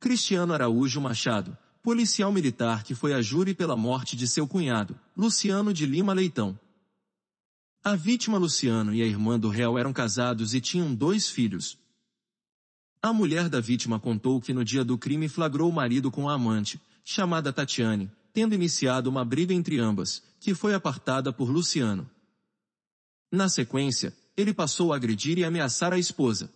Cristiano Araújo Machado, policial militar que foi a júri pela morte de seu cunhado, Luciano de Lima Leitão. A vítima Luciano e a irmã do réu eram casados e tinham 2 filhos. A mulher da vítima contou que no dia do crime flagrou o marido com a amante, chamada Tatiane, tendo iniciado uma briga entre ambas, que foi apartada por Luciano. Na sequência, ele passou a agredir e ameaçar a esposa.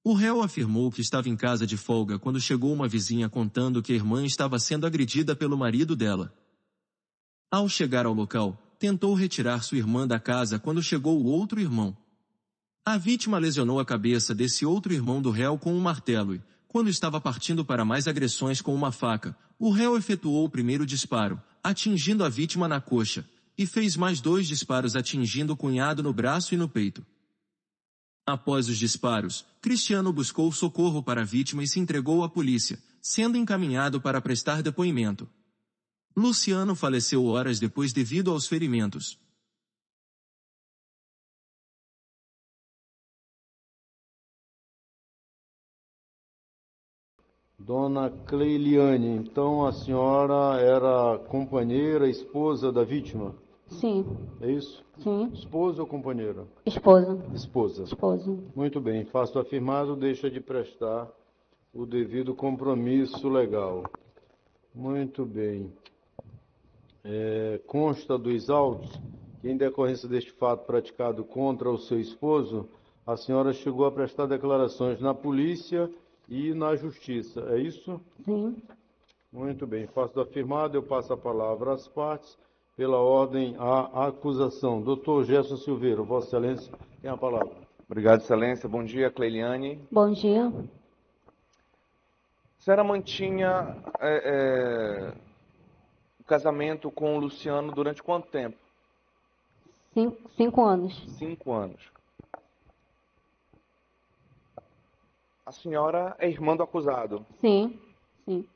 O réu afirmou que estava em casa de folga quando chegou uma vizinha contando que a irmã estava sendo agredida pelo marido dela. Ao chegar ao local, tentou retirar sua irmã da casa quando chegou o outro irmão. A vítima lesionou a cabeça desse outro irmão do réu com um martelo e, quando estava partindo para mais agressões com uma faca, o réu efetuou o primeiro disparo, atingindo a vítima na coxa, e fez mais 2 disparos atingindo o cunhado no braço e no peito. Após os disparos, Cristiano buscou socorro para a vítima e se entregou à polícia, sendo encaminhado para prestar depoimento. Luciano faleceu horas depois devido aos ferimentos. Dona Cleiliane, então a senhora era companheira, esposa da vítima? Sim. É isso? Sim. Esposa ou companheira? Esposa. Esposa. Esposa. Muito bem, faço afirmado, deixa de prestar o devido compromisso legal. Muito bem. Consta dos autos que, em decorrência deste fato praticado contra o seu esposo, a senhora chegou a prestar declarações na polícia e na justiça, é isso? Sim. Muito bem, faço afirmado, eu passo a palavra às partes, pela ordem à acusação. Doutor Gerson Silveira, Vossa Excelência, tem a palavra. Obrigado, Excelência. Bom dia, Cleiliane. Bom dia. A senhora mantinha o casamento com o Luciano durante quanto tempo? 5 anos. 5 anos. A senhora é irmã do acusado? Sim, sim.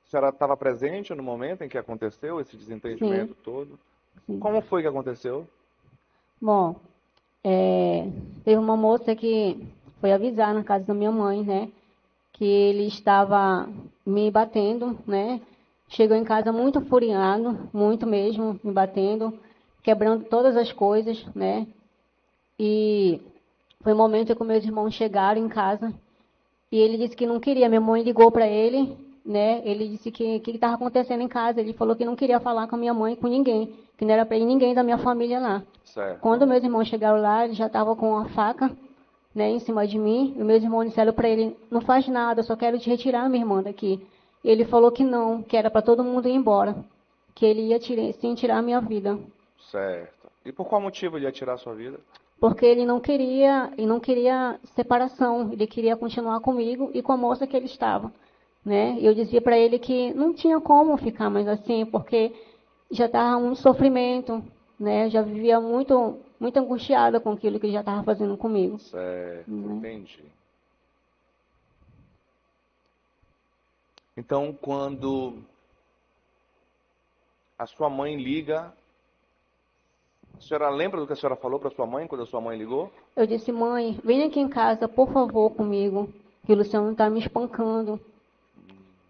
A senhora estava presente no momento em que aconteceu esse desentendimento todo? Sim. Como foi que aconteceu? Bom, teve uma moça que foi avisar na casa da minha mãe, né, que ele estava me batendo, né, chegou em casa muito furiado, muito mesmo, me batendo, quebrando todas as coisas, né, e foi o momento que meus irmãos chegaram em casa e ele disse que não queria. Minha mãe ligou para ele, né? Ele disse que estava acontecendo em casa. Ele falou que não queria falar com a minha mãe, com ninguém, que não era para ir ninguém da minha família lá. Certo. Quando meus irmãos chegaram lá, ele já estava com a faca, né, em cima de mim. E meus irmãos disseram para ele: não faz nada, eu só quero te retirar, minha irmã, daqui. Ele falou que não, que era para todo mundo ir embora, que ele ia sim tirar a minha vida. Certo. E por qual motivo ele ia tirar a sua vida? Porque ele não queria separação, ele queria continuar comigo e com a moça que ele estava, né? Eu dizia para ele que não tinha como ficar mais assim, porque já estava um sofrimento, né? Já vivia muito angustiada com aquilo que ele já estava fazendo comigo. Certo, né? Entendi. Então, quando a sua mãe liga, a senhora lembra do que a senhora falou para sua mãe quando a sua mãe ligou? Eu disse: mãe, vem aqui em casa, por favor, comigo, que o Luciano está me espancando.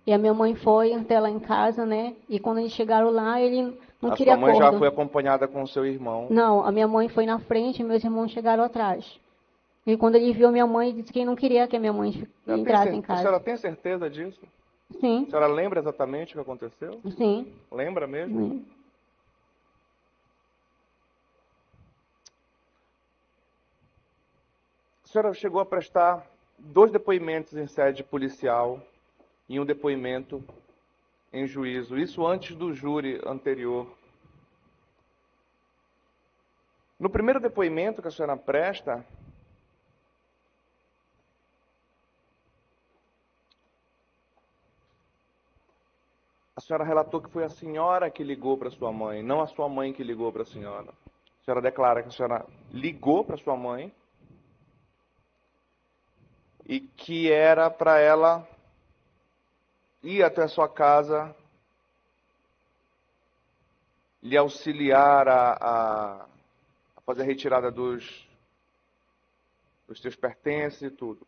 E a minha mãe foi até lá em casa, né? E quando eles chegaram lá, ele não queria acordo. A sua mãe já foi acompanhada com o seu irmão? Não, a minha mãe foi na frente e meus irmãos chegaram atrás. E quando ele viu a minha mãe, ele disse que não queria que a minha mãe entrasse em casa. A senhora tem certeza disso? Sim. A senhora lembra exatamente o que aconteceu? Sim. Lembra mesmo? Sim. A senhora chegou a prestar 2 depoimentos em sede policial e um depoimento em juízo. Isso antes do júri anterior. No primeiro depoimento que a senhora presta, a senhora relatou que foi a senhora que ligou para sua mãe, não a sua mãe que ligou para a senhora. A senhora declara que a senhora ligou para sua mãe e que era para ela ir até a sua casa, lhe auxiliar a fazer a retirada dos seus pertences e tudo.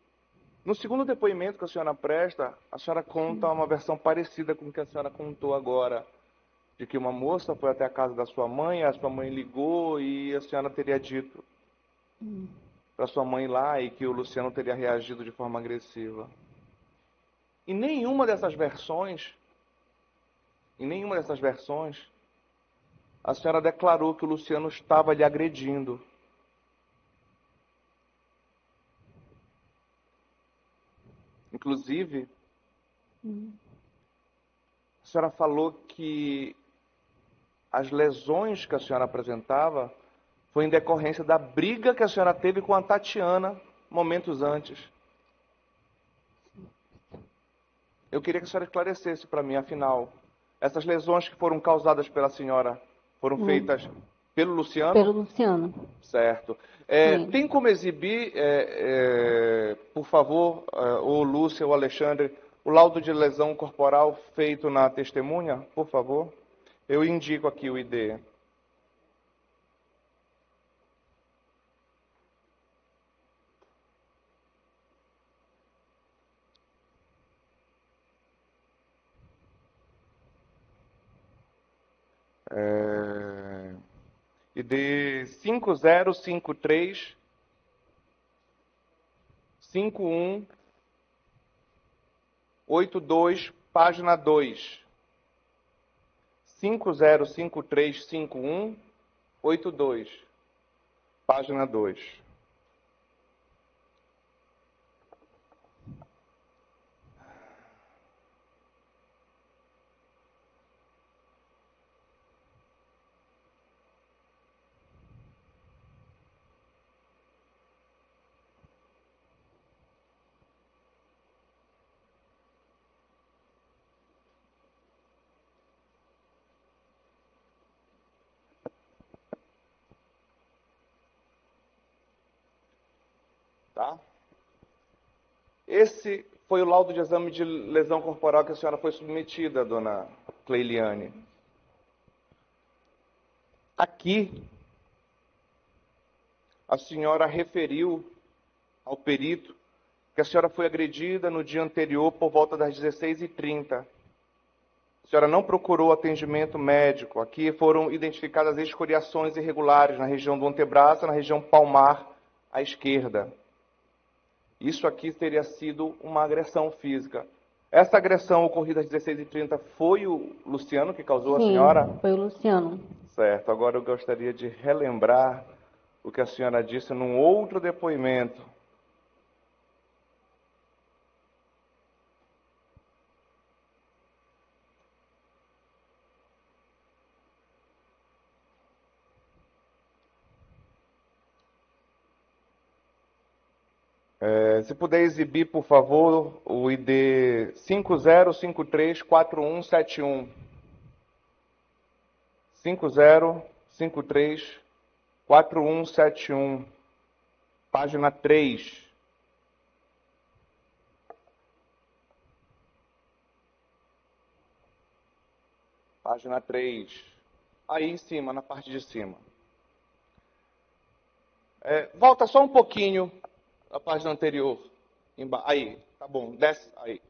No segundo depoimento que a senhora presta, a senhora conta uma versão parecida com o que a senhora contou agora, de que uma moça foi até a casa da sua mãe, a sua mãe ligou e a senhora teria dito para sua mãe ir lá e que o Luciano teria reagido de forma agressiva. Em nenhuma dessas versões, a senhora declarou que o Luciano estava lhe agredindo. Inclusive, a senhora falou que as lesões que a senhora apresentava foi em decorrência da briga que a senhora teve com a Tatiana momentos antes. Eu queria que a senhora esclarecesse para mim, afinal, essas lesões que foram causadas pela senhora foram feitas pelo Luciano? Pelo Luciano. Certo. Tem como exibir, por favor, ou Lúcia ou Alexandre, o laudo de lesão corporal feito na testemunha, por favor? Eu indico aqui o ID. ID 5053 5182, página 2. 5053 5182, página 2. Tá? Esse foi o laudo de exame de lesão corporal que a senhora foi submetida, dona Cleiliane. Aqui, a senhora referiu ao perito que a senhora foi agredida no dia anterior por volta das 16h30. A senhora não procurou atendimento médico. Aqui foram identificadas escoriações irregulares na região do antebraço, na região palmar à esquerda. Isso aqui teria sido uma agressão física. Essa agressão ocorrida às 16h30 foi o Luciano que causou a senhora? Sim, foi o Luciano. Certo. Agora eu gostaria de relembrar o que a senhora disse num outro depoimento. Se puder exibir, por favor, o ID 50534171. 50534171, página 3. Página 3. Aí em cima, na parte de cima. Volta só um pouquinho a página anterior. Aí, tá bom, desce aí.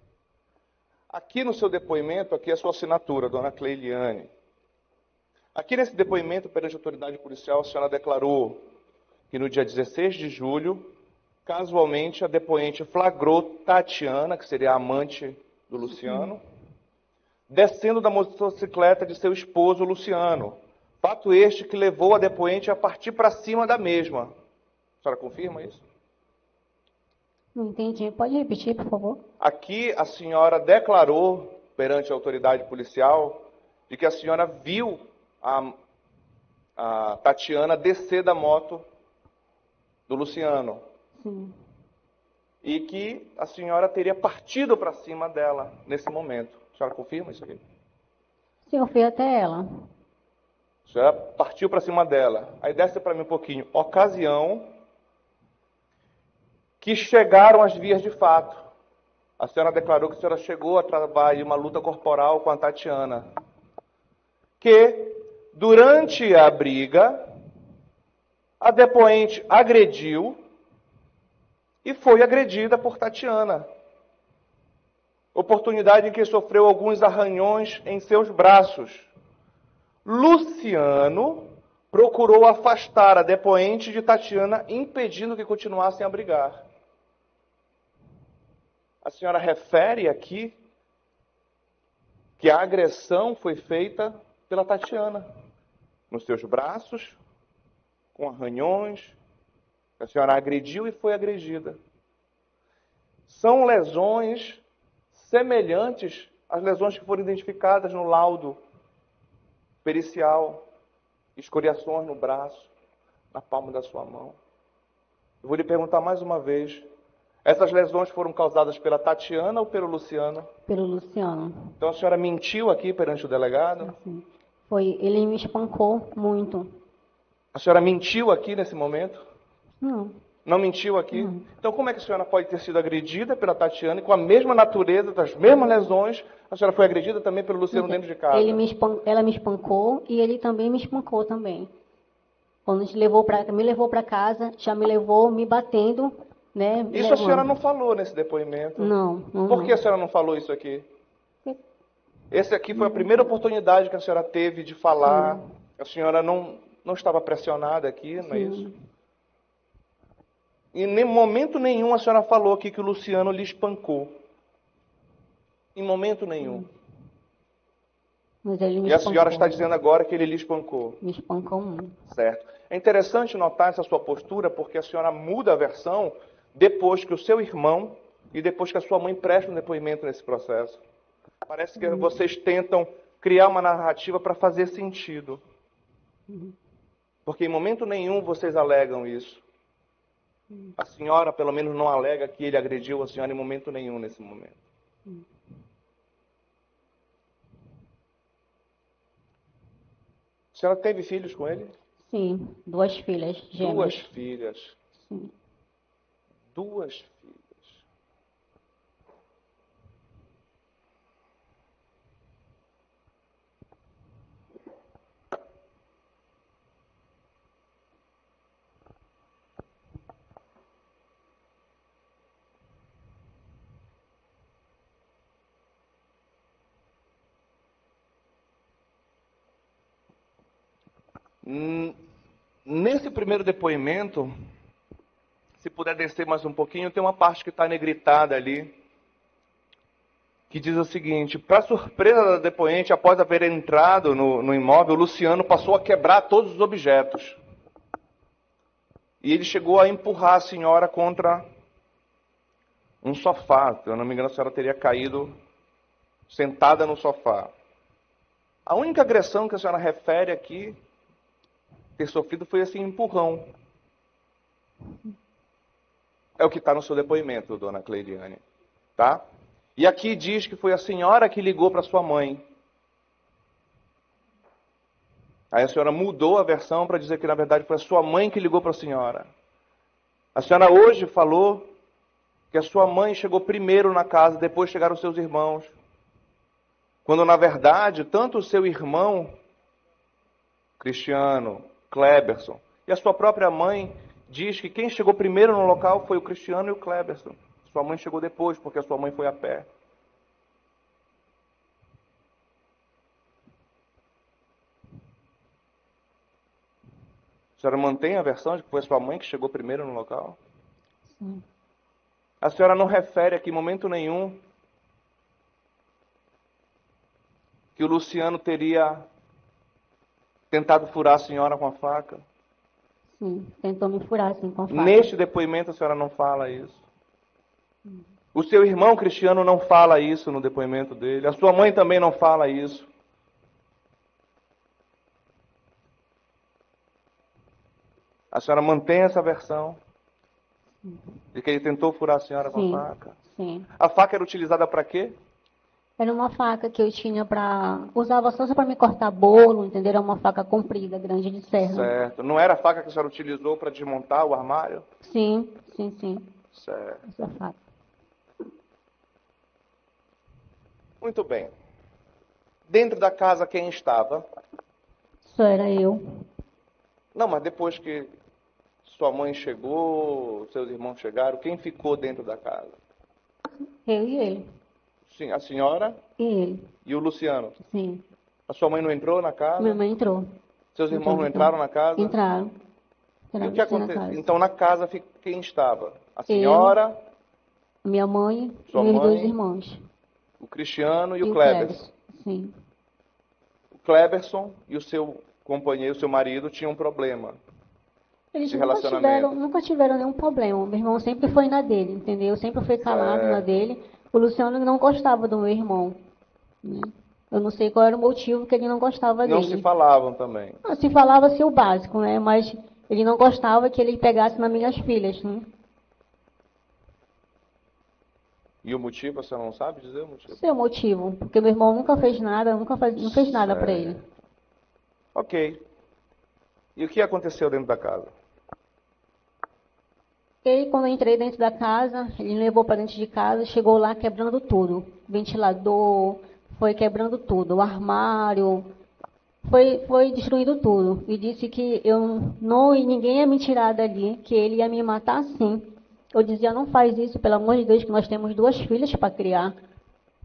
Aqui no seu depoimento, aqui é a sua assinatura, dona Cleiliane. Aqui nesse depoimento perante a autoridade policial, a senhora declarou que no dia 16 de julho, casualmente, a depoente flagrou Tatiana, que seria a amante do Luciano, descendo da motocicleta de seu esposo, Luciano. Fato este que levou a depoente a partir para cima da mesma. A senhora confirma isso? Não entendi. Pode repetir, por favor? Aqui a senhora declarou perante a autoridade policial de que a senhora viu a Tatiana descer da moto do Luciano. Sim. E que a senhora teria partido para cima dela nesse momento. A senhora confirma isso aqui? Sim, eu fui até ela. A senhora partiu para cima dela. Aí desce para mim um pouquinho. Ocasião que chegaram às vias de fato. A senhora declarou que a senhora chegou a travar uma luta corporal com a Tatiana. Que, durante a briga, a depoente agrediu e foi agredida por Tatiana. Oportunidade em que sofreu alguns arranhões em seus braços. Luciano procurou afastar a depoente de Tatiana, impedindo que continuassem a brigar. A senhora refere aqui que a agressão foi feita pela Tatiana, nos seus braços, com arranhões. A senhora agrediu e foi agredida. São lesões semelhantes às lesões que foram identificadas no laudo pericial, escoriações no braço, na palma da sua mão. Eu vou lhe perguntar mais uma vez, essas lesões foram causadas pela Tatiana ou pelo Luciano? Pelo Luciano. Então a senhora mentiu aqui perante o delegado? Assim, ele me espancou muito. A senhora mentiu aqui nesse momento? Não. Não mentiu aqui? Não. Então como é que a senhora pode ter sido agredida pela Tatiana e com a mesma natureza, das mesmas lesões, a senhora foi agredida também pelo Luciano dentro de casa? Ela me espancou e ele também me espancou também. Quando me levou para casa, já me levou me batendo, né? Isso a senhora não falou nesse depoimento? Não. Por que a senhora não falou isso aqui? Esse aqui foi a primeira oportunidade que a senhora teve de falar. Sim. A senhora não estava pressionada aqui, não é isso? E em momento nenhum a senhora falou aqui que o Luciano lhe espancou. Em momento nenhum. Mas ele me E a espancou. senhora está dizendo agora que ele lhe espancou. Me espancou muito. Certo. É interessante notar essa sua postura, porque a senhora muda a versão depois que o seu irmão e depois que a sua mãe prestam um depoimento nesse processo. Parece que vocês tentam criar uma narrativa para fazer sentido. Porque em momento nenhum vocês alegam isso. A senhora, pelo menos, não alega que ele agrediu a senhora em momento nenhum nesse momento. A senhora teve filhos com ele? Sim, 2 filhas gêmeas. 2 filhas. Sim. 2 filhas. Nesse primeiro depoimento, se puder descer mais um pouquinho, tem uma parte que está negritada ali, que diz o seguinte: para surpresa da depoente, após haver entrado no imóvel, Luciano passou a quebrar todos os objetos. E ele chegou a empurrar a senhora contra um sofá. Se eu não me engano, a senhora teria caído sentada no sofá. A única agressão que a senhora refere aqui ter sofrido foi esse empurrão. É o que está no seu depoimento, dona Cleiliane. Tá? E aqui diz que foi a senhora que ligou para sua mãe. Aí a senhora mudou a versão para dizer que na verdade foi a sua mãe que ligou para a senhora. A senhora hoje falou que a sua mãe chegou primeiro na casa, depois chegaram os seus irmãos. Quando na verdade, tanto o seu irmão, Cristiano, Kleberson, e a sua própria mãe diz que quem chegou primeiro no local foi o Cristiano e o Kleberson. Sua mãe chegou depois, porque a sua mãe foi a pé. A senhora mantém a versão de que foi a sua mãe que chegou primeiro no local? Sim. A senhora não refere aqui em momento nenhum que o Luciano teria tentado furar a senhora com a faca? Sim, tentou me furar assim com a faca. Neste depoimento a senhora não fala isso. O seu irmão Cristiano não fala isso no depoimento dele. A sua mãe também não fala isso. A senhora mantém essa versão de que ele tentou furar a senhora com a faca? Sim. A faca era utilizada para quê? Era uma faca que eu tinha usava só para me cortar bolo, entendeu? Era uma faca comprida, grande de serra. Certo. Não era a faca que a senhora utilizou para desmontar o armário? Sim. Certo. Essa faca. Muito bem. Dentro da casa quem estava? Só era eu. Não, mas depois que Sua mãe chegou, seus irmãos chegaram, quem ficou dentro da casa? Eu e ele. Sim, a senhora E ele. e o Luciano. Sim. A sua mãe não entrou na casa? Minha mãe entrou. Seus irmãos não entraram na casa? Entraram. E o que sim, na aconteceu? casa. Então na casa quem estava? A senhora, Minha mãe Sua e meus mãe? 2 irmãos. o Cristiano e E o o Kleberson. Sim. O Kleberson e o seu companheiro, o seu marido, tinham um problema. Eles De nunca relacionamento. nunca tiveram nenhum problema. Meu irmão sempre foi na dele, entendeu? Sempre foi calado na Certo. dele. O Luciano não gostava do meu irmão. Né? Eu não sei qual era o motivo que ele não gostava Não dele. se falavam também. Se falava-se o básico, né? Mas ele não gostava que ele pegasse nas minhas filhas, né? E o motivo, você não sabe dizer o motivo? Esse é o motivo. Porque meu irmão nunca fez nada, não fez nada para ele. Ok. E o que aconteceu dentro da casa? Ele, quando eu entrei dentro da casa, ele me levou para dentro de casa, chegou lá quebrando tudo. Ventilador, foi quebrando tudo. O armário, foi destruindo tudo. E disse que ninguém ia me tirar dali, que ele ia me matar sim. Eu dizia, não faz isso, pelo amor de Deus, que nós temos 2 filhas para criar.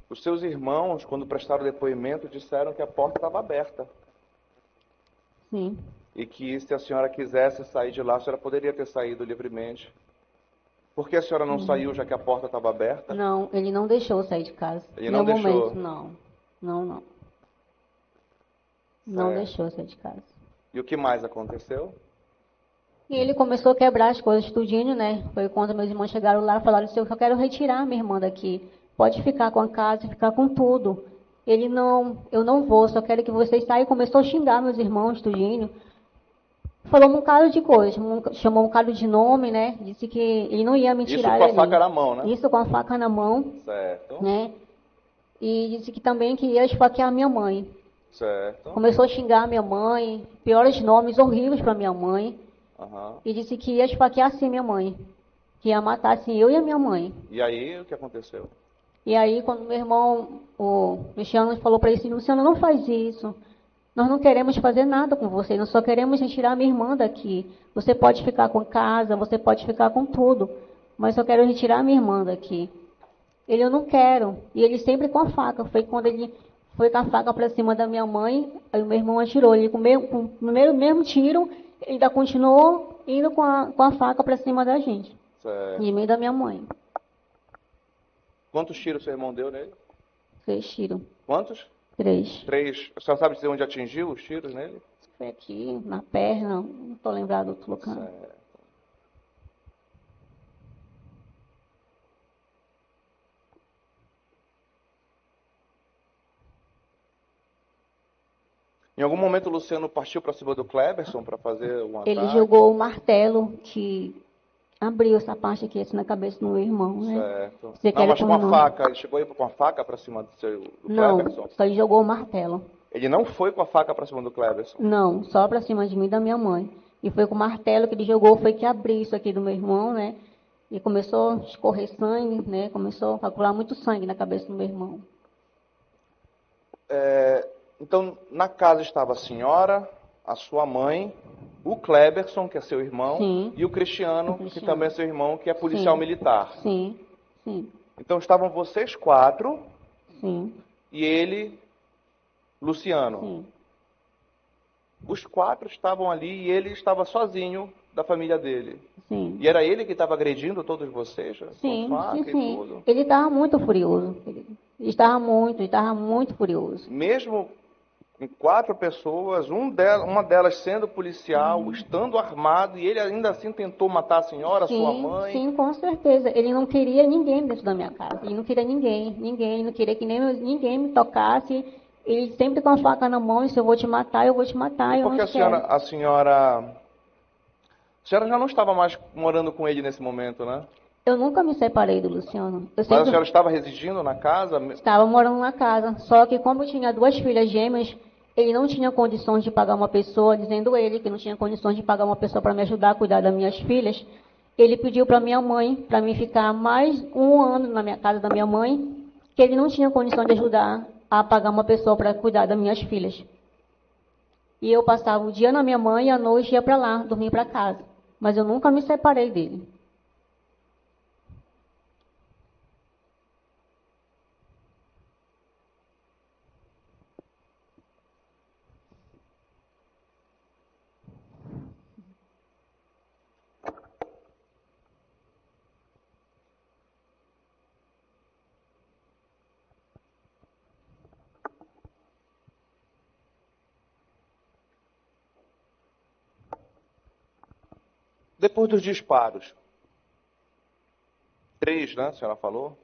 Os seus irmãos, quando prestaram depoimento, disseram que a porta estava aberta. Sim. E que se a senhora quisesse sair de lá, a senhora poderia ter saído livremente. Por que a senhora não saiu, já que a porta estava aberta? Não, ele não deixou eu sair de casa. Ele não deixou? Momento, não. Não. Não Certo. deixou eu sair de casa. E o que mais aconteceu? E ele começou a quebrar as coisas tudinho, né? Foi quando meus irmãos chegaram lá e falaram assim, eu quero retirar minha irmã daqui. Pode ficar com a casa, ficar com tudo. Ele, não, eu não vou, só quero que vocês saiam. Começou a xingar meus irmãos tudinho. Falou um bocado de coisa, chamou um bocado de nome, né? Disse que ele não ia me tirar Isso com a dali. faca na mão, né? Isso com a faca na mão, Certo. né? E disse que também que ia esfaquear minha mãe. Certo. Começou a xingar minha mãe, piores nomes horríveis para minha mãe. Aham. E disse que ia esfaquear sim minha mãe. Que ia matar assim eu e a minha mãe. E aí, o que aconteceu? E aí, quando meu irmão, o Cristiano, falou para ele assim, Luciano, não faz isso. Nós não queremos fazer nada com você, nós só queremos retirar minha irmã daqui. Você pode ficar com casa, você pode ficar com tudo, mas eu quero retirar minha irmã daqui. Ele, eu não quero. E ele sempre com a faca. Foi quando ele foi com a faca para cima da minha mãe, aí o meu irmão atirou. Ele, com o mesmo tiro, ele ainda continuou indo com a faca para cima da gente. Certo. Em meio da minha mãe. Quantos tiros seu irmão deu nele? 3 tiros. Quantos? 3. 3. A senhora sabe dizer onde atingiu os tiros nele? Foi aqui, na perna, não estou lembrado do outro local. Certo. Em algum momento o Luciano partiu para cima do Kleberson para fazer um ataque? Ele jogou o martelo que abriu essa parte aqui, assim, na cabeça do meu irmão, né? Certo. Você Não, quer mas com a não? faca, ele chegou aí com a faca para cima do Não, Kleberson? só ele jogou o martelo. Ele não foi com a faca para cima do Kleberson? Não, só para cima de mim e da minha mãe. E foi com o martelo que ele jogou, foi que abriu isso aqui do meu irmão, né? E começou a escorrer sangue, né? Começou a colar muito sangue na cabeça do meu irmão. Então, na casa estava a senhora, a sua mãe, o Kleberson, que é seu irmão, Sim. e o Cristiano, que também é seu irmão, que é policial Sim. militar. Sim. Então, estavam vocês 4 Sim. e ele, Luciano. Sim. Os 4 estavam ali e ele estava sozinho da família dele. Sim. E era ele que estava agredindo todos vocês? Sim, Com faca sim, e sim. tudo? Ele estava muito furioso. Ele estava muito furioso. Mesmo com 4 pessoas, uma delas sendo policial, estando armado, e ele ainda assim tentou matar a senhora, sua mãe? Sim, com certeza. Ele não queria ninguém dentro da minha casa. Ele não queria ninguém, não queria que ninguém me tocasse. Ele sempre com a faca na mão, e se eu vou te matar, eu vou te matar. E Eu por que não quero. a senhora já não estava mais morando com ele nesse momento, né? Eu nunca me separei do Luciano. Eu Mas a sempre senhora estava residindo na casa? estava morando na casa. Só que como eu tinha 2 filhas gêmeas, ele não tinha condições de pagar uma pessoa, dizendo ele que não tinha condições de pagar uma pessoa para me ajudar a cuidar das minhas filhas. Ele pediu para minha mãe, para mim ficar mais 1 ano na minha casa da minha mãe, que ele não tinha condição de ajudar a pagar uma pessoa para cuidar das minhas filhas. E eu passava o dia na minha mãe e à noite ia para lá, dormir para casa. Mas eu nunca me separei dele. Depois dos disparos, 3, né, a senhora falou?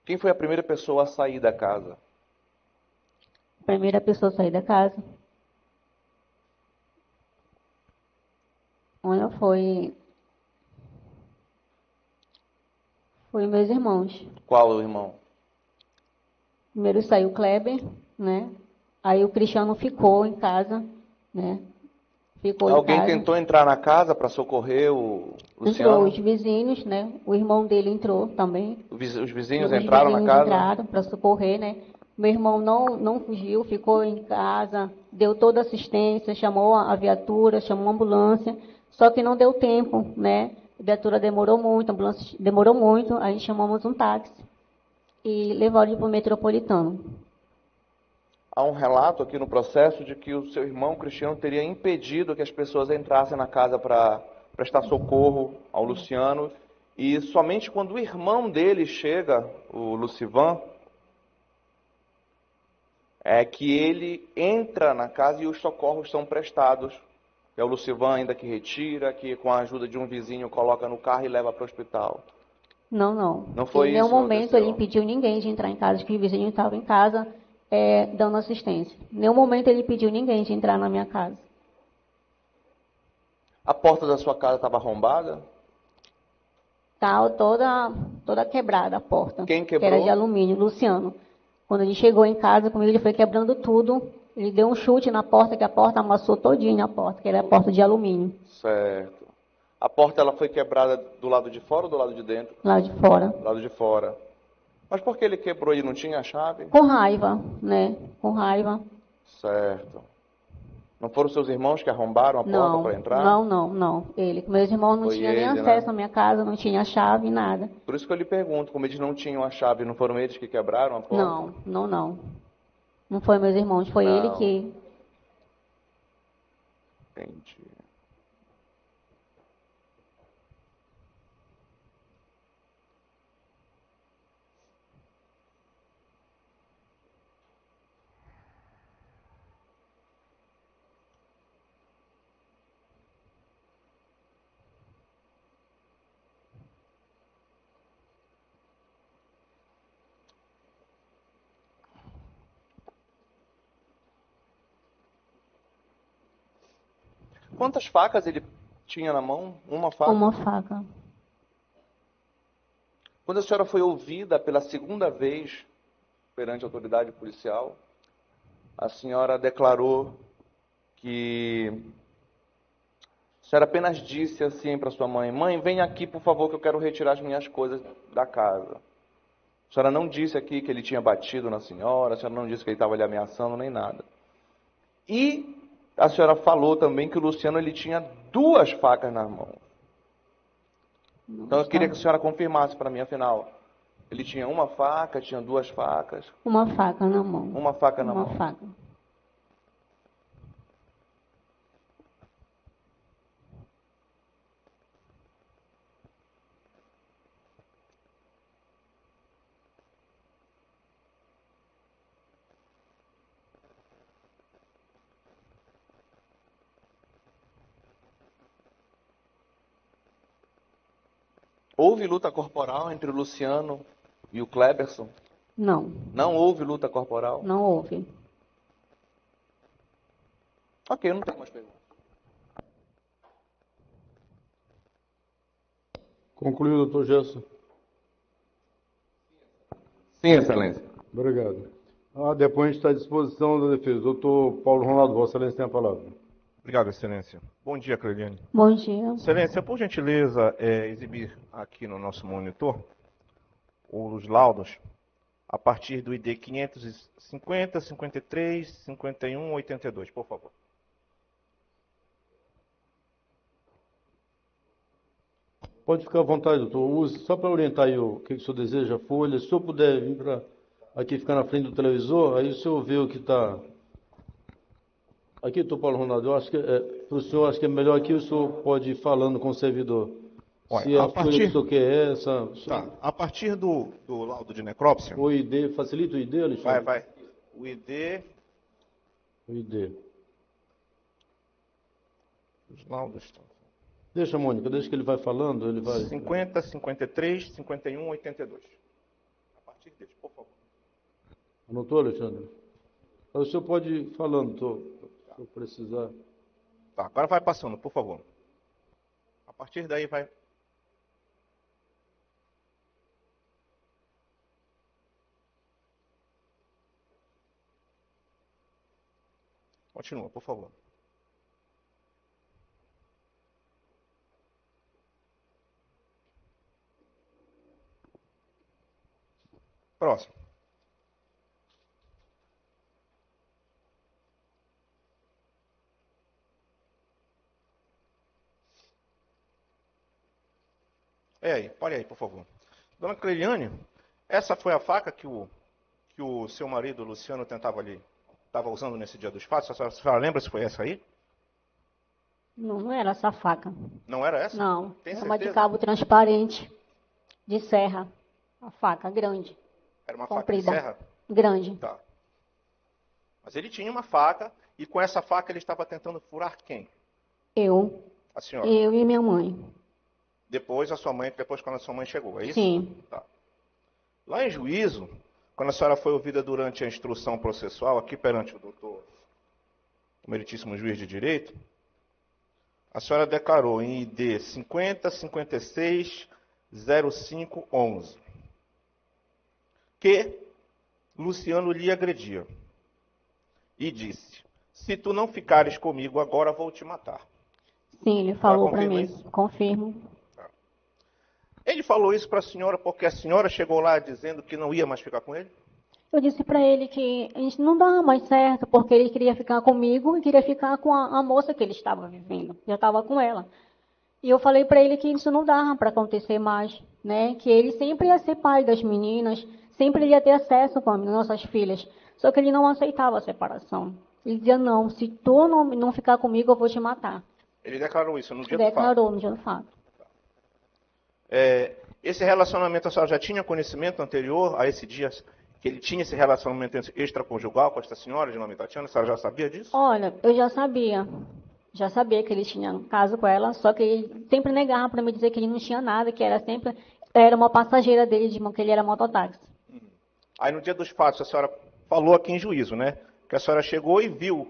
Quem foi a primeira pessoa a sair da casa? A primeira pessoa a sair da casa. Olha, foi meus irmãos. Qual o irmão? Primeiro saiu o Kleber, né? Aí o Cristiano ficou em casa, né? Ficou em Alguém casa. tentou entrar na casa para socorrer o Entrou Luciano? os vizinhos, né? O irmão dele entrou também. Os vizinhos Os entraram na vizinhos casa? entraram para socorrer, né? Meu irmão não fugiu, ficou em casa, deu toda assistência, chamou a viatura, chamou a ambulância, só que não deu tempo, né? A viatura demorou muito, a ambulância demorou muito, aí chamamos um táxi e levou ele para o metropolitano. Há um relato aqui no processo de que o seu irmão Cristiano teria impedido que as pessoas entrassem na casa para prestar socorro ao Luciano, e somente quando o irmão dele chega, o Lucivan, é que ele entra na casa e os socorros são prestados. É o Lucivan ainda que retira, que com a ajuda de um vizinho coloca no carro e leva para o hospital. Não. Não foi em nenhum isso que momento aconteceu. ele impediu ninguém de entrar em casa, que o vizinho estava em casa dando assistência. Em nenhum momento ele impediu ninguém de entrar na minha casa. A porta da sua casa estava arrombada? Estava toda quebrada a porta. Quem Que era quebrou? de alumínio, Luciano. Quando ele chegou em casa comigo, ele foi quebrando tudo. Ele deu um chute na porta, que a porta amassou todinha a porta, que era a porta de alumínio, Certo. A porta ela foi quebrada do lado de fora ou do lado de dentro? lá de fora. Do lado de fora. Mas por que ele quebrou e não tinha a chave? Com raiva, né? Com raiva. Certo. Não foram seus irmãos que arrombaram a porta para entrar? Não. Meus irmãos não Foi tinham nem ele, acesso né? à minha casa, não tinha chave, nada. Por isso que eu lhe pergunto, como eles não tinham a chave, não foram eles que quebraram a porta? Não. Não foi meus irmãos, foi Não. ele que... Entendi. Quantas facas ele tinha na mão? Uma faca? Uma faca. Quando a senhora foi ouvida pela segunda vez perante a autoridade policial, a senhora declarou que a senhora apenas disse assim para sua mãe: mãe, vem aqui, por favor, que eu quero retirar as minhas coisas da casa. A senhora não disse aqui que ele tinha batido na senhora, a senhora não disse que ele estava lhe ameaçando, nem nada. E a senhora falou também que o Luciano ele tinha 2 facas nas mãos. Então eu queria que a senhora confirmasse para mim, afinal, ele tinha uma faca, tinha 2 facas? Uma faca na mão. Uma faca na mão. Uma faca. Houve luta corporal entre o Luciano e o Kleberson? Não. Não houve luta corporal? Não houve. Ok, eu não tenho mais perguntas. Concluiu, doutor Gerson. Sim, excelência. Obrigado. A depoente está à disposição da defesa. Doutor Paulo Ronaldo, Vossa Excelência tem a palavra. Obrigado, Excelência. Bom dia, Cleiliane. Bom dia. Excelência, por gentileza, exibir aqui no nosso monitor os laudos a partir do ID 550, 53, 51, 82, por favor. Pode ficar à vontade, doutor. Use, só para orientar aí o que o senhor deseja, a folha. Se o senhor puder vir para aqui ficar na frente do televisor, aí o senhor vê o que está. Aqui, doutor Paulo Ronaldo, eu acho que para o senhor, acho que é melhor aqui o senhor pode ir falando com o servidor. Olha, Se a folha que o senhor quer é essa. Tá. A partir do laudo de necrópsia. O ID, facilita o ID, Alexandre? Vai. O ID. O ID. Os laudos estão. Deixa, Mônica, deixa que ele vai falando, ele vai. 50, 53, 51, 82. A partir deles, por favor. Anotou, Alexandre? Aí o senhor pode ir falando, doutor, se eu precisar. Tá, agora vai passando, por favor. A partir daí vai. Continua, por favor. Próximo. Aí, pare aí, por favor. Dona Cleiliane, essa foi a faca que o seu marido, Luciano, estava usando nesse dia dos fatos? A senhora lembra se foi essa aí? Não era essa faca. Não era essa? Não, Tem era uma de certeza? cabo transparente, de serra. Uma faca grande, Era uma faca de comprida, serra? grande. Tá. Mas ele tinha uma faca, e com essa faca ele estava tentando furar quem? A senhora. Eu e minha mãe. Depois quando a sua mãe chegou, é isso? Sim. Tá. Lá em juízo, quando a senhora foi ouvida durante a instrução processual, aqui perante o doutor, o meritíssimo juiz de direito, a senhora declarou em ID 50, 56, 05, 11, que Luciano lhe agredia e disse: se tu não ficares comigo agora, vou te matar. Sim, ele falou para confirma mim. isso? Confirmo. Ele falou isso para a senhora porque a senhora chegou lá dizendo que não ia mais ficar com ele? Eu disse para ele que a gente não dava mais certo, porque ele queria ficar comigo e queria ficar com a moça que ele estava vivendo. Já estava com ela. E eu falei para ele que isso não dava para acontecer mais, né? Que ele sempre ia ser pai das meninas, sempre ia ter acesso com as nossas filhas. Só que ele não aceitava a separação. Ele dizia: não, se tu não ficar comigo, eu vou te matar. Ele declarou isso no dia do fato? Declarou no dia do fato. Esse relacionamento, a senhora já tinha conhecimento anterior a esse dia, que ele tinha esse relacionamento extraconjugal com esta senhora de nome Tatiana? A senhora já sabia disso? Olha, eu já sabia. Já sabia que ele tinha um caso com ela, só que ele sempre negava para me dizer que ele não tinha nada, que era uma passageira dele, que ele era mototáxi. Aí no dia dos fatos, a senhora falou aqui em juízo, né? Que a senhora chegou e viu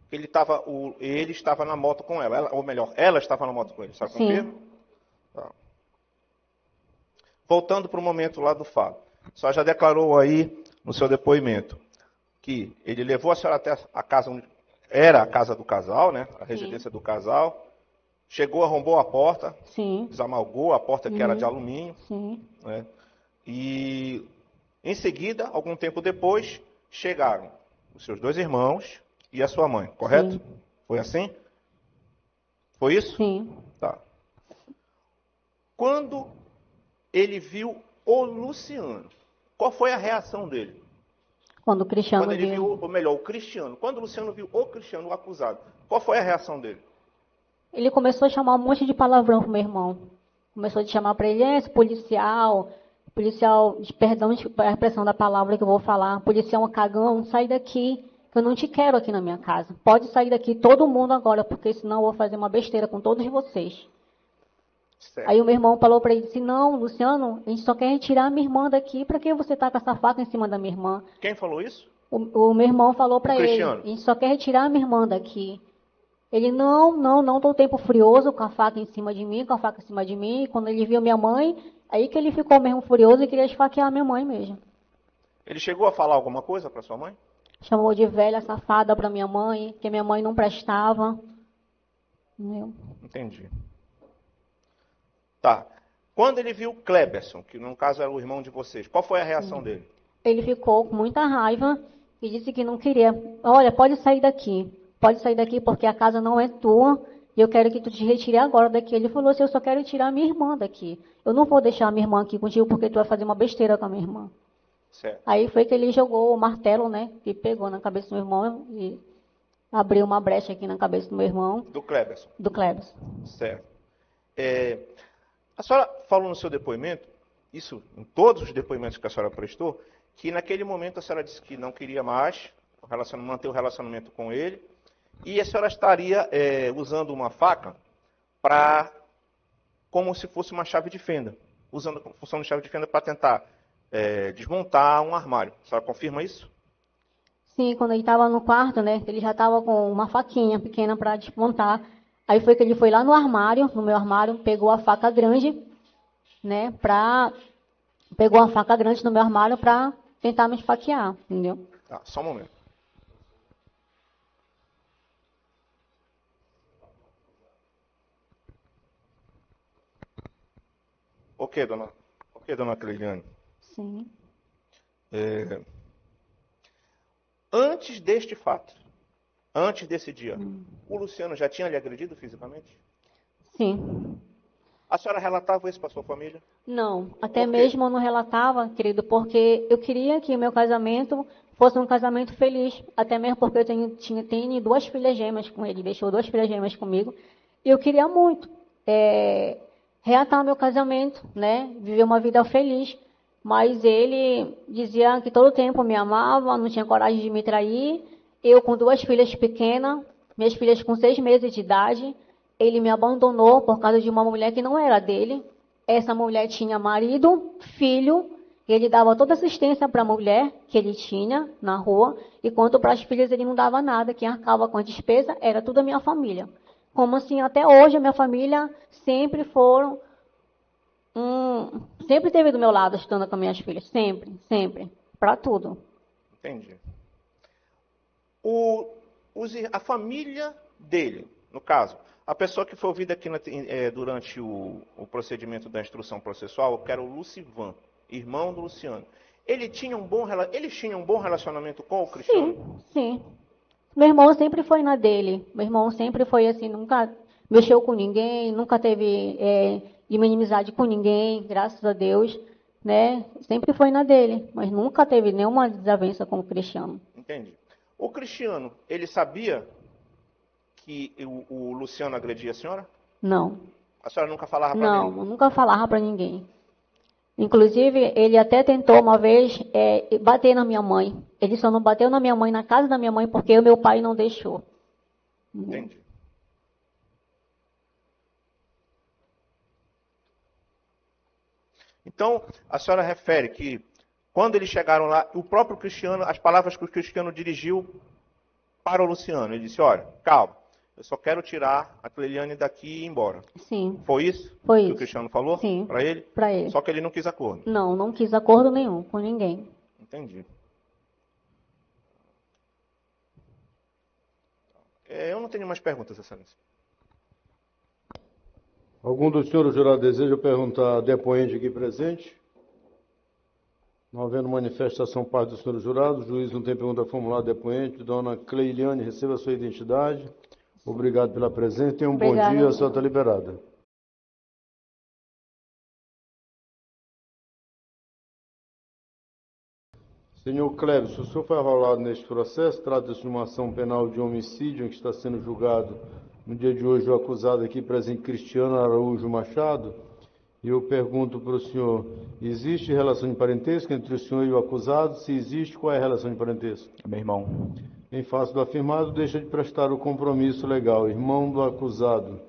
que ele estava na moto com ela. Ou melhor, ela estava na moto com ele. A senhora confirma? Tá. Voltando para o momento lá do fato. A senhora já declarou aí no seu depoimento que ele levou a senhora até a casa onde era a casa do casal, né? A residência do casal. Chegou, arrombou a porta. Sim. Desamalgou a porta que era de alumínio. Sim. Né? E em seguida, algum tempo depois, chegaram os seus dois irmãos e a sua mãe, correto? Sim. Foi assim? Foi isso? Sim. Tá. Quando ele viu o Luciano, qual foi a reação dele? Quando o Cristiano Quando ele viu. viu, ou melhor, o Cristiano. Quando o Luciano viu o Cristiano, o acusado, qual foi a reação dele? Ele começou a chamar um monte de palavrão pro meu irmão. Começou a chamar para ele: esse policial, perdão a expressão da palavra que eu vou falar, policial cagão, sai daqui, que eu não te quero aqui na minha casa. Pode sair daqui todo mundo agora, porque senão eu vou fazer uma besteira com todos vocês. Certo. Aí o meu irmão falou para ele: disse, não, Luciano, a gente só quer retirar a minha irmã daqui, para que você tá com essa faca em cima da minha irmã? Quem falou isso? O meu irmão falou para ele: Cristiano. a gente só quer retirar a minha irmã daqui. Ele: não, tô tempo furioso com a faca em cima de mim, com a faca em cima de mim. E quando ele viu minha mãe, aí que ele ficou mesmo furioso e queria esfaquear a minha mãe mesmo. Ele chegou a falar alguma coisa para sua mãe? Chamou de velha safada para minha mãe, que minha mãe não prestava. Entendeu? Entendi. Tá. Quando ele viu Kleberson, que no caso era o irmão de vocês, qual foi a reação dele? ele ficou com muita raiva e disse que não queria. Olha, pode sair daqui. Pode sair daqui porque a casa não é tua e eu quero que tu te retire agora daqui. Ele falou assim, eu só quero tirar minha irmã daqui. Eu não vou deixar minha irmã aqui contigo porque tu vai fazer uma besteira com a minha irmã. Certo. Aí foi que ele jogou o martelo, né? Que pegou na cabeça do meu irmão e abriu uma brecha aqui na cabeça do meu irmão, Do Kleberson. do Klebs. Certo. A senhora falou no seu depoimento, isso em todos os depoimentos que a senhora prestou, que naquele momento a senhora disse que não queria mais manter o relacionamento com ele, e a senhora estaria usando uma faca como se fosse uma chave de fenda, usando a função de chave de fenda para tentar desmontar um armário. A senhora confirma isso? Sim, quando ele estava no quarto, né? Ele já estava com uma faquinha pequena para desmontar. Aí foi que ele foi lá no armário, no meu armário, pegou a faca grande, né? Pegou a faca grande no meu armário para tentar me esfaquear, entendeu? Tá, só um momento. Ok, dona Cleiliane. Sim. Antes deste fato, antes desse dia, o Luciano já tinha lhe agredido fisicamente? Sim. A senhora relatava isso para sua família? Não, até Por quê? mesmo eu não relatava, querido, porque eu queria que o meu casamento fosse um casamento feliz. Até mesmo porque eu tenho 2 filhas gêmeas com ele, deixou 2 filhas gêmeas comigo. E eu queria muito reatar meu casamento, né? Viver uma vida feliz. Mas ele dizia que todo tempo me amava, não tinha coragem de me trair. Eu com 2 filhas pequenas, minhas filhas com 6 meses de idade, ele me abandonou por causa de uma mulher que não era dele. Essa mulher tinha marido, filho, e ele dava toda assistência para a mulher que ele tinha na rua, e quanto para as filhas ele não dava nada, quem arcava com a despesa era toda a minha família. Como assim, até hoje a minha família sempre sempre esteve do meu lado estando com as minhas filhas, sempre, sempre, para tudo. Entendi. A família dele, no caso, a pessoa que foi ouvida aqui durante o procedimento da instrução processual, que era o Lucivan, irmão do Luciano. Eles tinham um bom relacionamento com o Cristiano? Sim, sim. Meu irmão sempre foi na dele. Meu irmão sempre foi assim, nunca mexeu com ninguém, nunca teve inimizade com ninguém, graças a Deus, né? Sempre foi na dele, mas nunca teve nenhuma desavença com o Cristiano. Entendi. O Cristiano, ele sabia que o Luciano agredia a senhora? Não. A senhora nunca falava para ele? Não, nunca falava para ninguém. Inclusive, ele até tentou uma vez bater na minha mãe. Ele só não bateu na minha mãe, na casa da minha mãe, porque o meu pai não deixou. Entendi. Então, a senhora refere que quando eles chegaram lá, o próprio Cristiano, as palavras que o Cristiano dirigiu para o Luciano, ele disse, olha, calma, eu só quero tirar a Cleiliane daqui e ir embora. Sim. Foi isso? Foi que isso. o Cristiano falou? Sim. Para ele? Para ele. Só que ele não quis acordo. Não, não quis acordo nenhum com ninguém. Entendi. Eu não tenho mais perguntas, Excelência. Algum dos senhores jurados deseja perguntar a depoente aqui presente? Não havendo manifestação parte dos senhores jurados, o juiz não tem pergunta formulada, depoente. Dona Cleiliane, receba a sua identidade. Obrigado pela presença. Tenha um bom dia, a senhora está liberada. Senhor Cleves, o senhor foi arrolado neste processo, trata-se de uma ação penal de homicídio em que está sendo julgado no dia de hoje o acusado aqui presente, Cristiano Araújo Machado. E eu pergunto para o senhor, existe relação de parentesco entre o senhor e o acusado? Se existe, qual é a relação de parentesco? É meu irmão. Em face do afirmado, deixa de prestar o compromisso legal. Irmão do acusado.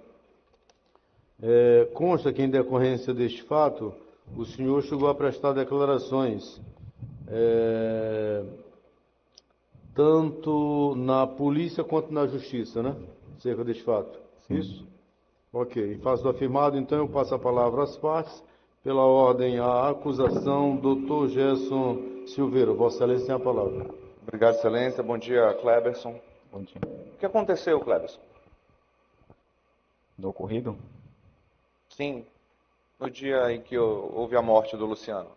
Consta que em decorrência deste fato, o senhor chegou a prestar declarações tanto na polícia quanto na justiça, né? Acerca deste fato. Sim. Isso? Ok. Em face do afirmado, então, eu passo a palavra às partes. Pela ordem, a acusação, Dr. Gerson Silveira. Vossa Excelência tem a palavra. Obrigado, Excelência. Bom dia, Kleberson. Bom dia. O que aconteceu, Kleberson? Do ocorrido? Sim, no dia em que houve a morte do Luciano.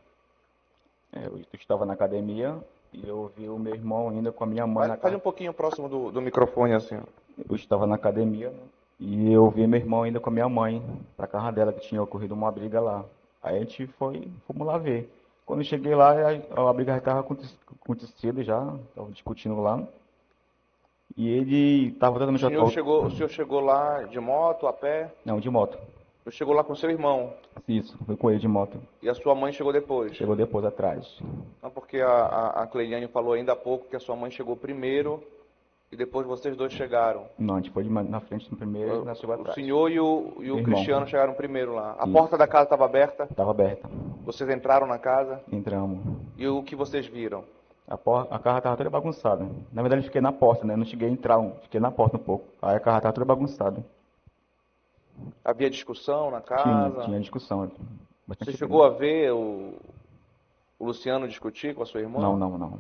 Eu estava na academia e eu vi o meu irmão ainda com a minha mãe na Fale casa. um pouquinho próximo do microfone, assim. Ó. Eu estava na academia, né? E eu vi meu irmão ainda com a minha mãe pra casa dela, que tinha ocorrido uma briga lá. Aí a gente fomos lá ver. Quando eu cheguei lá, a briga já estava acontecida já, estava discutindo lá. E ele estava totalmente... O senhor chegou lá de moto, a pé? Não, de moto. O senhor chegou lá com seu irmão. Isso, fui com ele de moto. E a sua mãe chegou depois? Chegou depois atrás. Não, porque a Cleiliane falou ainda há pouco que a sua mãe chegou primeiro e depois vocês dois chegaram. Não, a gente foi na frente no primeiro e nós chegou atrás. O senhor e o Irmão. Cristiano chegaram primeiro lá. A Isso. porta da casa estava aberta? Estava aberta. Vocês entraram na casa? Entramos. E o que vocês viram? A casa estava toda bagunçada. Na verdade, eu fiquei na porta, né? Não cheguei a entrar, fiquei na porta um pouco. Aí a casa estava toda bagunçada. Havia discussão na casa? Tinha discussão. Você chegou a ver o Luciano discutir com a sua irmã? Não.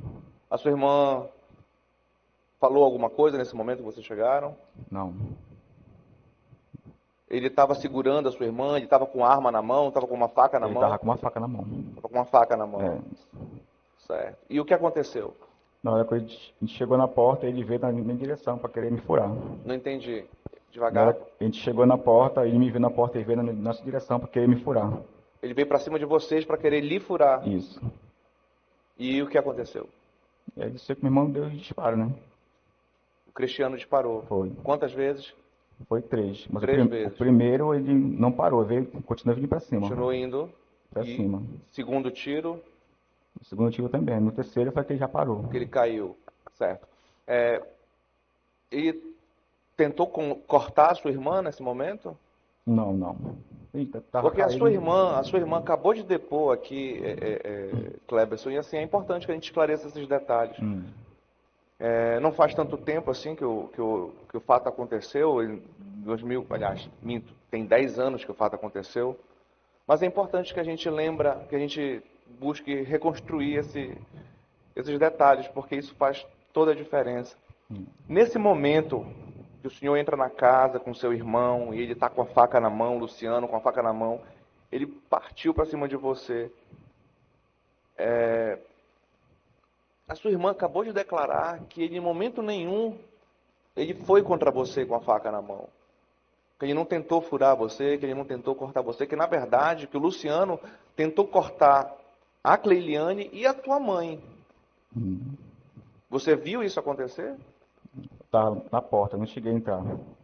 A sua irmã falou alguma coisa nesse momento que vocês chegaram? Não. Ele estava segurando a sua irmã, ele estava com arma na mão, estava com uma faca na Ele mão? estava com uma faca na mão. Estava com uma faca na mão. É. Certo. E o que aconteceu? Na hora que a gente chegou na porta, ele veio na minha direção para querer me furar. Não entendi. Na Devagar. hora que a gente chegou na porta, ele me viu na porta e veio na nossa direção para querer me furar. Ele veio para cima de vocês para querer lhe furar. Isso. E o que aconteceu? E aí disse que meu irmão deu disparo, né? O Cristiano disparou. Foi. Quantas vezes? Foi 3. Mas Três vezes. o primeiro ele não parou, veio, continuou vindo para cima. Continuou indo. Para E cima. segundo tiro, O segundo tiro também. No terceiro foi que ele já parou. que ele caiu. Certo. Ele tentou cortar a sua irmã nesse momento? Não. Tava Porque a caído. sua irmã acabou de depor aqui, Kleberson, e assim, é importante que a gente esclareça esses detalhes. Não faz tanto tempo assim que o fato aconteceu, em 2000, aliás, minto, tem 10 anos que o fato aconteceu, mas é importante que a gente que a gente busque reconstruir esses detalhes, porque isso faz toda a diferença. Nesse momento que o senhor entra na casa com seu irmão e ele está com a faca na mão, Luciano com a faca na mão, ele partiu para cima de você. A sua irmã acabou de declarar que ele, em momento nenhum, ele foi contra você com a faca na mão. Que ele não tentou furar você, que ele não tentou cortar você, que na verdade, que o Luciano tentou cortar a Cleiliane e a tua mãe. Você viu isso acontecer? Tá na porta, não cheguei a entrar.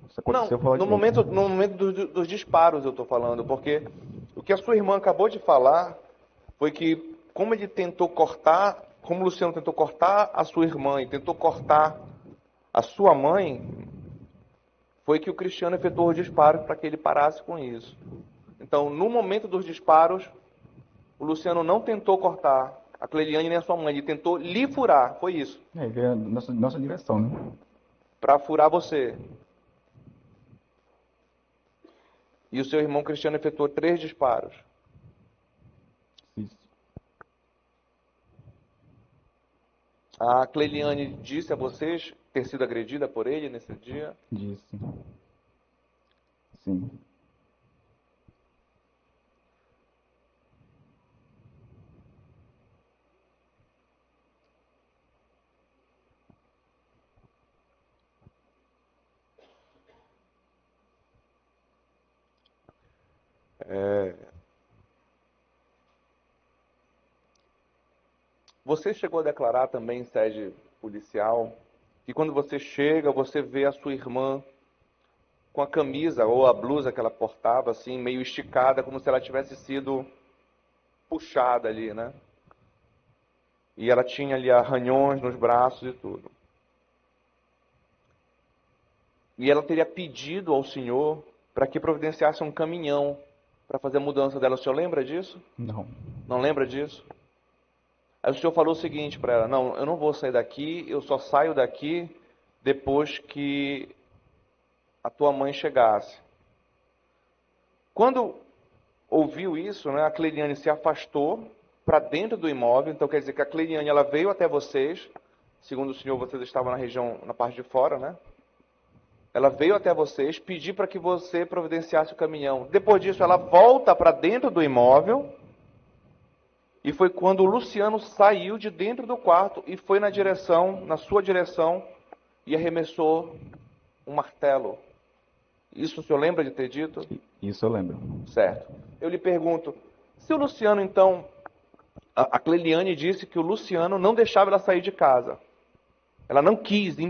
Isso Não, aconteceu fora de no dentro. momento dos disparos eu estou falando, porque o que a sua irmã acabou de falar foi que como ele tentou cortar, como o Luciano tentou cortar a sua irmã e tentou cortar a sua mãe, foi que o Cristiano efetuou os disparos para que ele parasse com isso. Então, no momento dos disparos, o Luciano não tentou cortar a Cleiliane nem a sua mãe, ele tentou lhe furar, foi isso, Ele veio na nossa direção, né? para furar você. E o seu irmão Cristiano efetuou 3 disparos. Isso. A Cleiliane disse a vocês ter sido agredida por ele nesse dia? Disse. Sim. Você chegou a declarar também em sede policial que quando você chega, você vê a sua irmã com a camisa ou a blusa que ela portava, assim, meio esticada, como se ela tivesse sido puxada ali, né? E ela tinha ali arranhões nos braços e tudo. E ela teria pedido ao senhor para que providenciasse um caminhão para fazer a mudança dela. O senhor lembra disso? Não. Não lembra disso? Aí o senhor falou o seguinte para ela: não, eu não vou sair daqui, eu só saio daqui depois que a tua mãe chegasse. Quando ouviu isso, né, a Cleiliane se afastou para dentro do imóvel. Então quer dizer que a Cleiliane ela veio até vocês, segundo o senhor, vocês estavam na região, na parte de fora, né? Ela veio até vocês, pedir para que você providenciasse o caminhão. Depois disso, ela volta para dentro do imóvel E foi quando o Luciano saiu de dentro do quarto e foi na sua direção, e arremessou um martelo. Isso o senhor lembra de ter dito? Isso eu lembro. Certo. Eu lhe pergunto, se o Luciano então, a Cleliane disse que o Luciano não deixava ela sair de casa. Ela não quis, ele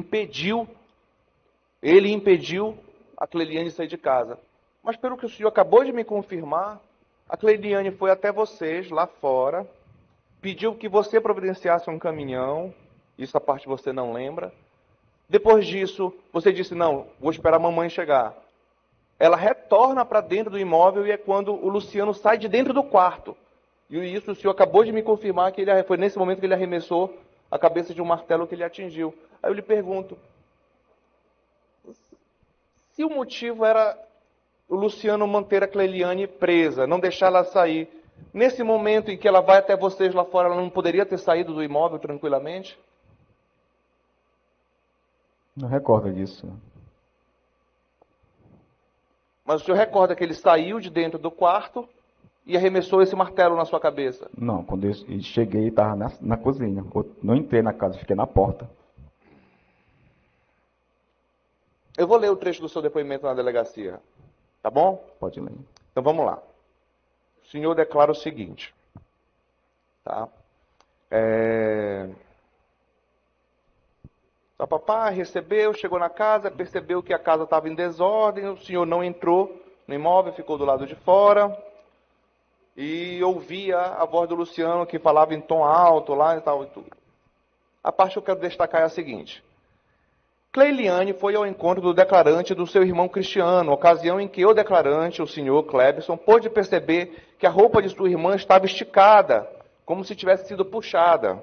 impediu a Cleliane de sair de casa. Mas pelo que o senhor acabou de me confirmar, a Cleliane foi até vocês lá fora, pediu que você providenciasse um caminhão, isso a parte você não lembra. Depois disso, você disse, não, vou esperar a mamãe chegar. Ela retorna para dentro do imóvel e é quando o Luciano sai de dentro do quarto. E isso o senhor acabou de me confirmar que foi nesse momento que ele arremessou a cabeça de um martelo que ele atingiu. Aí eu lhe pergunto, se o motivo era o Luciano manter a Cleliane presa, não deixar ela sair, nesse momento em que ela vai até vocês lá fora, ela não poderia ter saído do imóvel tranquilamente? Não recordo disso. Mas o senhor recorda que ele saiu de dentro do quarto e arremessou esse martelo na sua cabeça? Não, quando eu cheguei, estava na cozinha. Eu não entrei na casa, fiquei na porta. Eu vou ler o trecho do seu depoimento na delegacia. Tá bom? Pode ler. Então vamos lá. O senhor declara o seguinte. Tá? O papai recebeu, chegou na casa, percebeu que a casa estava em desordem, o senhor não entrou no imóvel, ficou do lado de fora e ouvia a voz do Luciano que falava em tom alto lá e tal e tudo. A parte que eu quero destacar é a seguinte. Cleiliane foi ao encontro do declarante do seu irmão Cristiano, ocasião em que o declarante, o senhor Clebson, pôde perceber que a roupa de sua irmã estava esticada, como se tivesse sido puxada.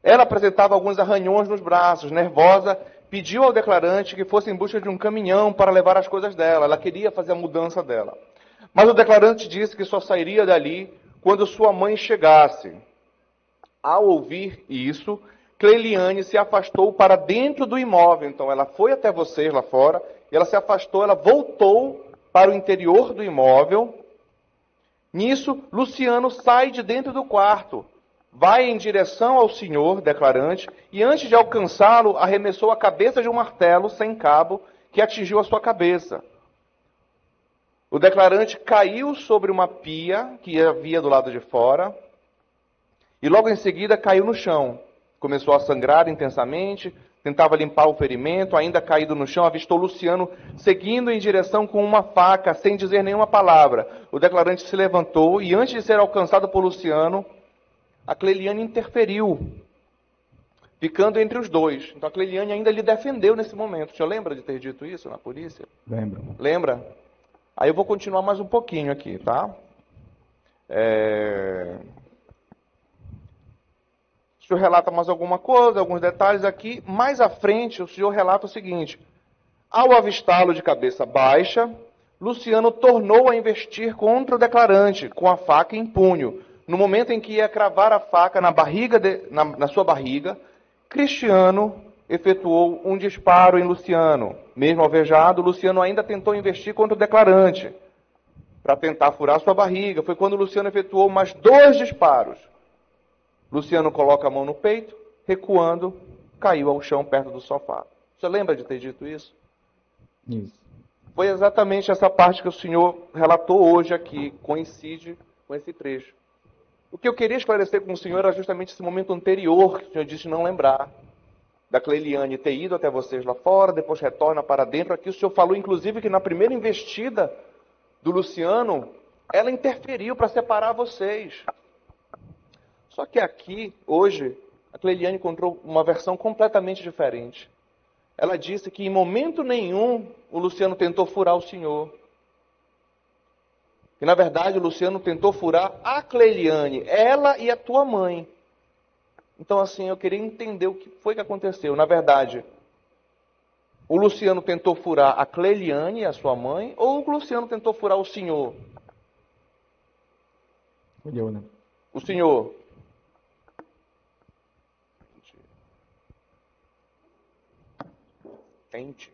Ela apresentava alguns arranhões nos braços, nervosa, pediu ao declarante que fosse em busca de um caminhão para levar as coisas dela. Ela queria fazer a mudança dela. Mas o declarante disse que só sairia dali quando sua mãe chegasse. Ao ouvir isso, Cleiliane se afastou para dentro do imóvel. Então ela foi até vocês lá fora, e ela se afastou, ela voltou para o interior do imóvel. Nisso, Luciano sai de dentro do quarto, vai em direção ao senhor declarante e antes de alcançá-lo, arremessou a cabeça de um martelo sem cabo que atingiu a sua cabeça. O declarante caiu sobre uma pia que havia do lado de fora e logo em seguida caiu no chão. Começou a sangrar intensamente, tentava limpar o ferimento, ainda caído no chão, avistou Luciano seguindo em direção com uma faca, sem dizer nenhuma palavra. O declarante se levantou e antes de ser alcançado por Luciano, a Cleiliane interferiu, ficando entre os dois. Então a Cleiliane ainda lhe defendeu nesse momento. O senhor lembra de ter dito isso na polícia? Lembro. Lembra? Aí eu vou continuar mais um pouquinho aqui, tá? O senhor relata mais alguma coisa, alguns detalhes aqui. Mais à frente, o senhor relata o seguinte. Ao avistá-lo de cabeça baixa, Luciano tornou a investir contra o declarante, com a faca em punho. No momento em que ia cravar a faca na sua barriga, Cristiano efetuou um disparo em Luciano. Mesmo alvejado, Luciano ainda tentou investir contra o declarante, para tentar furar sua barriga. Foi quando Luciano efetuou mais 2 disparos. Luciano coloca a mão no peito, recuando, caiu ao chão perto do sofá. Você lembra de ter dito isso? Isso. Foi exatamente essa parte que o senhor relatou hoje aqui, coincide com esse trecho. O que eu queria esclarecer com o senhor era justamente esse momento anterior, que o senhor disse não lembrar, da Cleiliane ter ido até vocês lá fora, depois retorna para dentro. Aqui o senhor falou, inclusive, que na primeira investida do Luciano, ela interferiu para separar vocês. Só que aqui, hoje, a Cleiliane encontrou uma versão completamente diferente. Ela disse que em momento nenhum o Luciano tentou furar o senhor. E na verdade o Luciano tentou furar a Cleiliane, ela e a tua mãe. Então assim, eu queria entender o que foi que aconteceu. Na verdade, o Luciano tentou furar a Cleiliane, a sua mãe, ou o Luciano tentou furar o senhor? Foi eu, né? O senhor. Tente.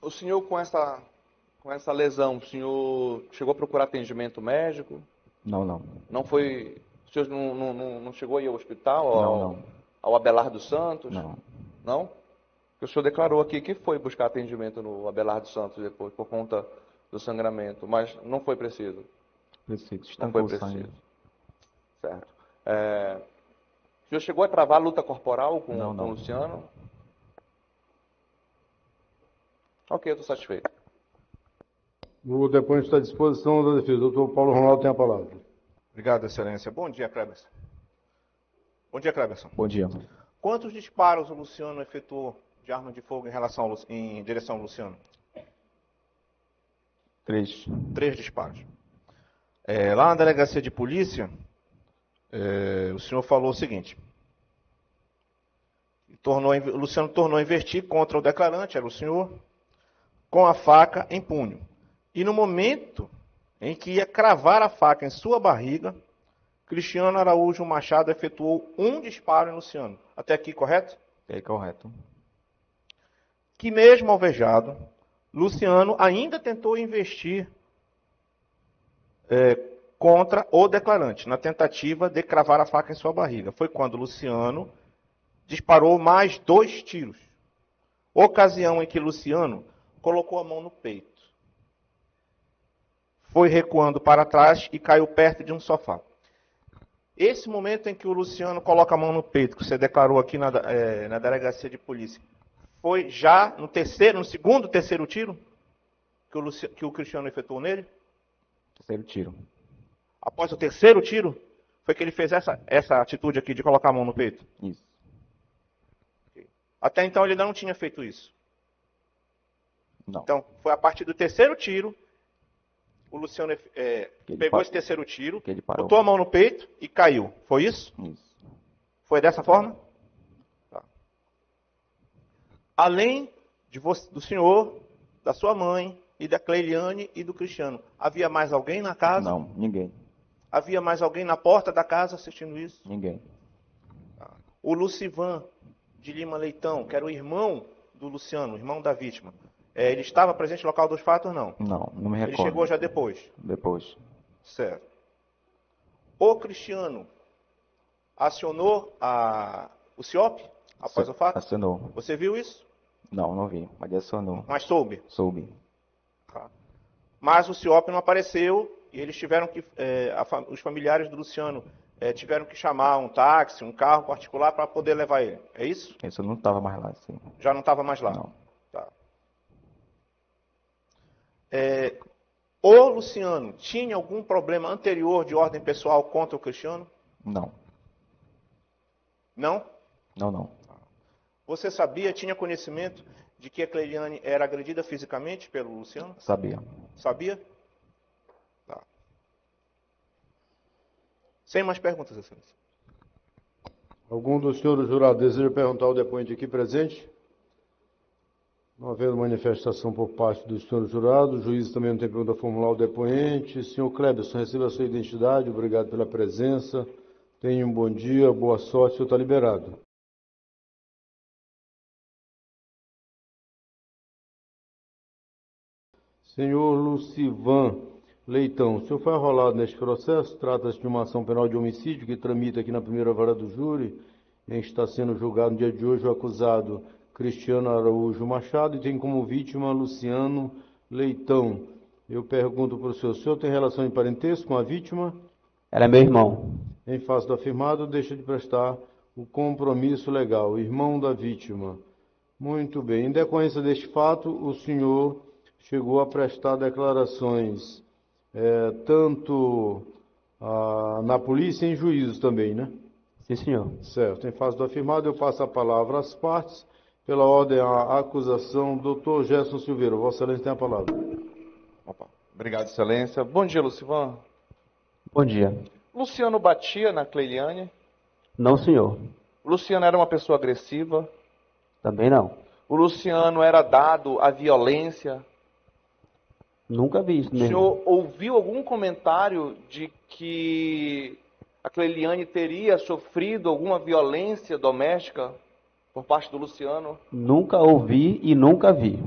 O senhor com essa lesão, o senhor chegou a procurar atendimento médico? Não, não. Não foi... O senhor não chegou a ir ao hospital? Não. Ao Abelardo dos Santos? Não. Não? Porque o senhor declarou aqui que foi buscar atendimento no Abelardo dos Santos depois, por conta do sangramento, mas não foi preciso. Preciso. Não foi preciso. Certo. O senhor chegou a travar a luta corporal com o Luciano? Ok, eu estou satisfeito. O depoente está à disposição da defesa. Doutor Paulo Ronaldo tem a palavra. Obrigado, excelência. Bom dia, Cleberson. Bom dia, Cleberson. Bom dia. Quantos disparos o Luciano efetuou de arma de fogo em direção ao Luciano? 3. 3 disparos. Lá na delegacia de polícia, o senhor falou o seguinte. O Luciano tornou a investir contra o declarante, era o senhor, com a faca em punho. E no momento em que ia cravar a faca em sua barriga, Cristiano Araújo Machado efetuou um disparo em Luciano. Até aqui, correto? É correto. Que mesmo alvejado, Luciano ainda tentou investir contra o declarante, na tentativa de cravar a faca em sua barriga. Foi quando Luciano disparou mais 2 tiros. Ocasião em que Luciano colocou a mão no peito. Foi recuando para trás e caiu perto de um sofá. Esse momento em que o Luciano coloca a mão no peito, que você declarou aqui na delegacia de polícia, foi já no segundo, terceiro tiro que o Cristiano efetuou nele? Terceiro tiro. Após o terceiro tiro, foi que ele fez essa atitude aqui de colocar a mão no peito? Isso. Até então ele não tinha feito isso. Não. Então, foi a partir do terceiro tiro, o Luciano pegou esse terceiro tiro, botou a mão no peito e caiu. Foi isso? Isso. Foi dessa forma? Tá. Além do senhor, da sua mãe e da Cleiliane e do Cristiano, havia mais alguém na casa? Não, ninguém. Havia mais alguém na porta da casa assistindo isso? Ninguém. Tá. O Lucivan de Lima Leitão, que era o irmão do Luciano, o irmão da vítima, ele estava presente no local dos fatos ou não? Não me recordo. Ele chegou já depois? Depois. Certo. O Cristiano acionou o CIOP após o fato? Acionou. Você viu isso? Não vi, mas acionou. Mas soube? Soube. Tá. Mas o CIOP não apareceu e eles tiveram que, os familiares do Luciano tiveram que chamar um táxi, um carro particular para poder levar ele. É isso? Isso não estava mais lá, sim. Já não estava mais lá? Não. Tá. O Luciano tinha algum problema anterior de ordem pessoal contra o Cristiano? Não. Não? Não. Você tinha conhecimento de que a Cleiliane era agredida fisicamente pelo Luciano? Sabia. Sabia? Tá. Sem mais perguntas, excelência. Algum dos senhores jurados deseja perguntar ao depoente aqui presente? Não havendo manifestação por parte dos senhores jurados, o juiz também não tem pergunta a formular ao depoente. Senhor Cleberson, receba a sua identidade, obrigado pela presença. Tenha um bom dia, boa sorte, o senhor está liberado. Senhor Lucivan Leitão, o senhor foi arrolado neste processo, trata-se de uma ação penal de homicídio que tramita aqui na primeira vara do júri, em que está sendo julgado no dia de hoje o acusado Cristiano Araújo Machado e tem como vítima Luciano Leitão. Eu pergunto para o senhor tem relação de parentesco com a vítima? Ela é meu irmão. Em face do afirmado, deixa de prestar o compromisso legal, irmão da vítima. Muito bem. Em decorrência deste fato, o senhor chegou a prestar declarações tanto na polícia e em juízo também, né? Sim, senhor. Certo. Em face do afirmado, eu passo a palavra às partes. Pela ordem, a acusação, doutor Gerson Silveira. Vossa Excelência tem a palavra. Opa. Obrigado, Excelência. Bom dia, Lucivan. Bom dia. Luciano batia na Cleiliane? Não, senhor. Luciano era uma pessoa agressiva? Também não. O Luciano era dado à violência? Nunca vi isso O mesmo. senhor ouviu algum comentário de que a Cleiliane teria sofrido alguma violência doméstica Por parte do Luciano? Nunca ouvi e nunca vi.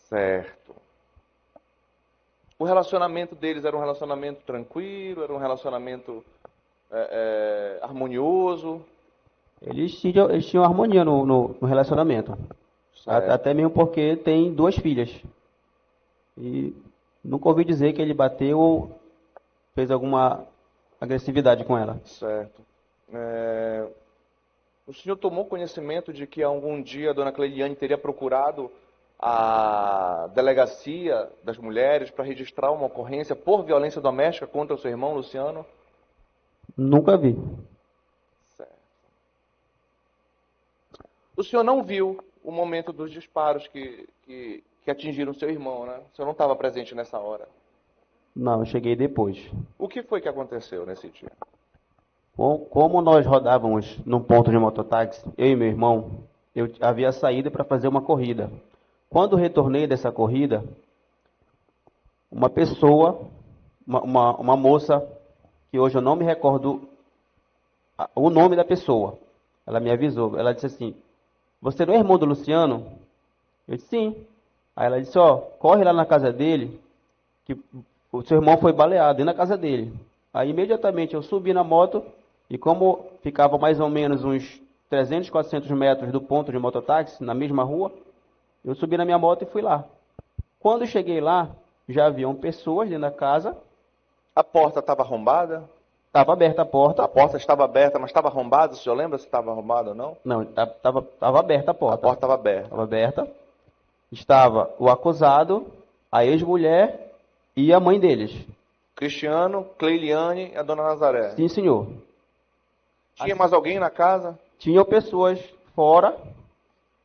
Certo. O relacionamento deles era um relacionamento tranquilo? Era um relacionamento harmonioso? Eles tinham harmonia no relacionamento. Certo. Até mesmo porque tem 2 filhas. E nunca ouvi dizer que ele bateu ou fez alguma agressividade com ela. Certo. O senhor tomou conhecimento de que algum dia a dona Cleiliane teria procurado a delegacia das mulheres para registrar uma ocorrência por violência doméstica contra o seu irmão Luciano? Nunca vi. Certo. O senhor não viu o momento dos disparos que atingiram seu irmão, né? O senhor não estava presente nessa hora. Não, eu cheguei depois. O que foi que aconteceu nesse dia? Como nós rodávamos num ponto de mototáxi, eu e meu irmão, eu havia saído para fazer uma corrida. Quando retornei dessa corrida, uma pessoa, uma moça, que hoje eu não me recordo o nome da pessoa, ela me avisou, ela disse assim, você não é irmão do Luciano? Eu disse sim. Aí ela disse, ó, corre lá na casa dele, que o seu irmão foi baleado, e na casa dele. Aí imediatamente eu subi na moto, e como ficava mais ou menos uns 300, 400 metros do ponto de mototáxi, na mesma rua, eu subi na minha moto e fui lá. Quando cheguei lá, já haviam pessoas dentro da casa. A porta estava arrombada? Estava aberta a porta. A porta estava aberta, mas estava arrombada? O senhor lembra se estava arrombada ou não? Não, estava aberta a porta. A porta estava aberta. Estava aberta. Estava o acusado, a ex-mulher e a mãe deles. Cristiano, Cleiliane e a dona Nazaré. Sim, senhor. Tinha mais alguém na casa? Tinham pessoas fora,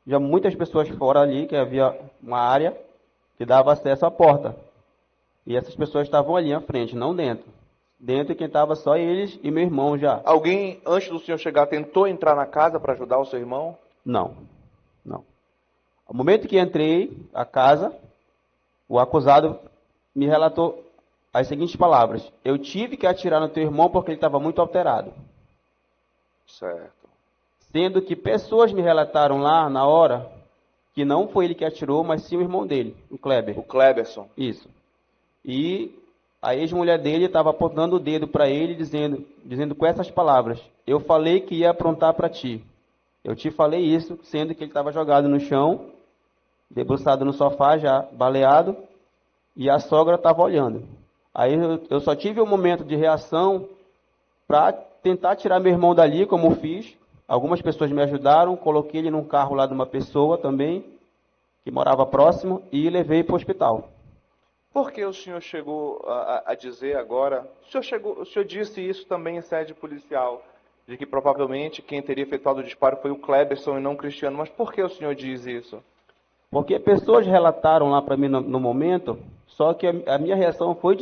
já muitas pessoas fora ali, que havia uma área que dava acesso à porta. E essas pessoas estavam ali à frente, não dentro. Dentro quem estava só eles e meu irmão já. Alguém, antes do senhor chegar, tentou entrar na casa para ajudar o seu irmão? Não, não. No momento que entrei à casa, o acusado me relatou as seguintes palavras. Eu tive que atirar no teu irmão porque ele estava muito alterado. Certo. Sendo que pessoas me relataram lá, na hora, que não foi ele que atirou, mas sim o irmão dele, o Kleber. O Kleberson. Isso. E a ex-mulher dele estava apontando o dedo para ele, dizendo com essas palavras, eu falei que ia aprontar para ti. Eu te falei isso, sendo que ele estava jogado no chão, debruçado no sofá, já baleado, e a sogra estava olhando. Aí eu só tive um momento de reação para tentar tirar meu irmão dali, como fiz. Algumas pessoas me ajudaram, coloquei ele num carro lá de uma pessoa também, que morava próximo, e levei para o hospital. Por que o senhor chegou a dizer agora? O senhor disse isso também em sede policial, de que provavelmente quem teria efetuado o disparo foi o Kleberson e não o Cristiano. Mas por que o senhor diz isso? Porque pessoas relataram lá para mim no momento, só que a minha reação foi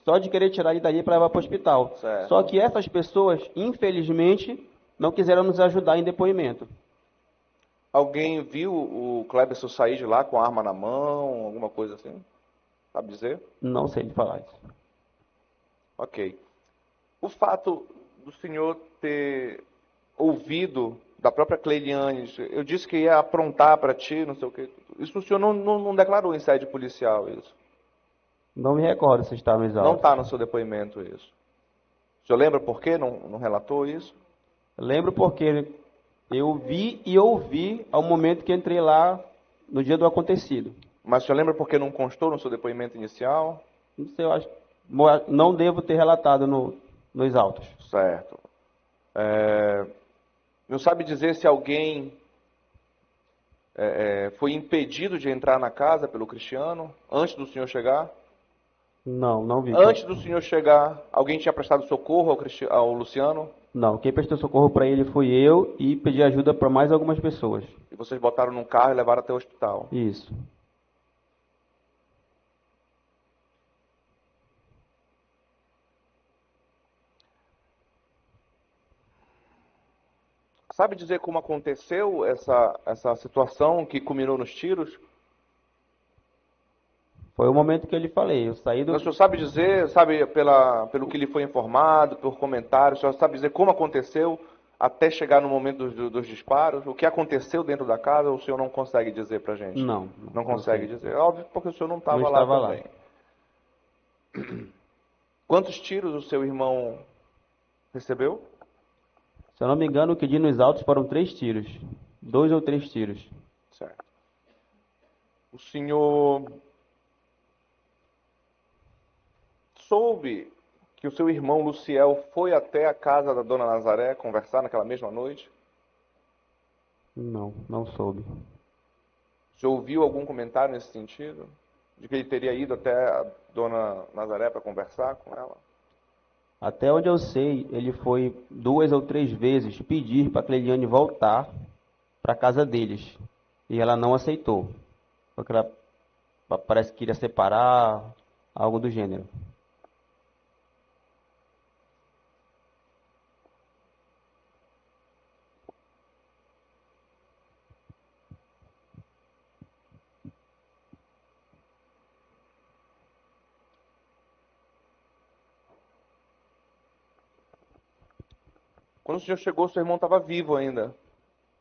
só de querer tirar ele dali para levar para o hospital. Certo. Só que essas pessoas, infelizmente, não quiseram nos ajudar em depoimento. Alguém viu o Kleberson sair de lá com a arma na mão, alguma coisa assim? Sabe dizer? Não sei lhe falar isso. Ok. O fato do senhor ter ouvido da própria Cleiliane, eu disse que ia aprontar para ti, não sei o quê. Isso o senhor não declarou em sede policial, isso? Não me recordo se está nos autos. Não está no seu depoimento isso. O senhor lembra por que não relatou isso? Lembro porque eu vi e ouvi ao momento que entrei lá no dia do acontecido. Mas o senhor lembra por que não constou no seu depoimento inicial? Não sei, eu acho. Não devo ter relatado nos autos. Certo. Não sabe dizer se alguém foi impedido de entrar na casa pelo Cristiano antes do senhor chegar? Não vi. Antes do senhor chegar, alguém tinha prestado socorro ao Luciano? Não, quem prestou socorro para ele fui eu e pedi ajuda para mais algumas pessoas. E vocês botaram num carro e levaram até o hospital? Isso. Sabe dizer como aconteceu essa situação que culminou nos tiros? Foi o momento que eu lhe falei. Eu saí do. O senhor sabe dizer, pelo que lhe foi informado, por comentários, o senhor sabe dizer como aconteceu até chegar no momento dos disparos? O que aconteceu dentro da casa, o senhor não consegue dizer pra gente? Não. Não consegue dizer. Óbvio, porque o senhor não estava Não lá estava lá. também. Quantos tiros o seu irmão recebeu? Se eu não me engano, o que diz nos autos foram 3 tiros. 2 ou 3 tiros. Certo. O senhor soube que o seu irmão Luciel foi até a casa da dona Nazaré conversar naquela mesma noite? Não soube. O senhor ouviu algum comentário nesse sentido? De que ele teria ido até a dona Nazaré para conversar com ela? Até onde eu sei, ele foi 2 ou 3 vezes pedir para a Cleiliane voltar para a casa deles. E ela não aceitou. Porque ela parece que queria separar, algo do gênero. Quando o senhor chegou, seu irmão estava vivo ainda.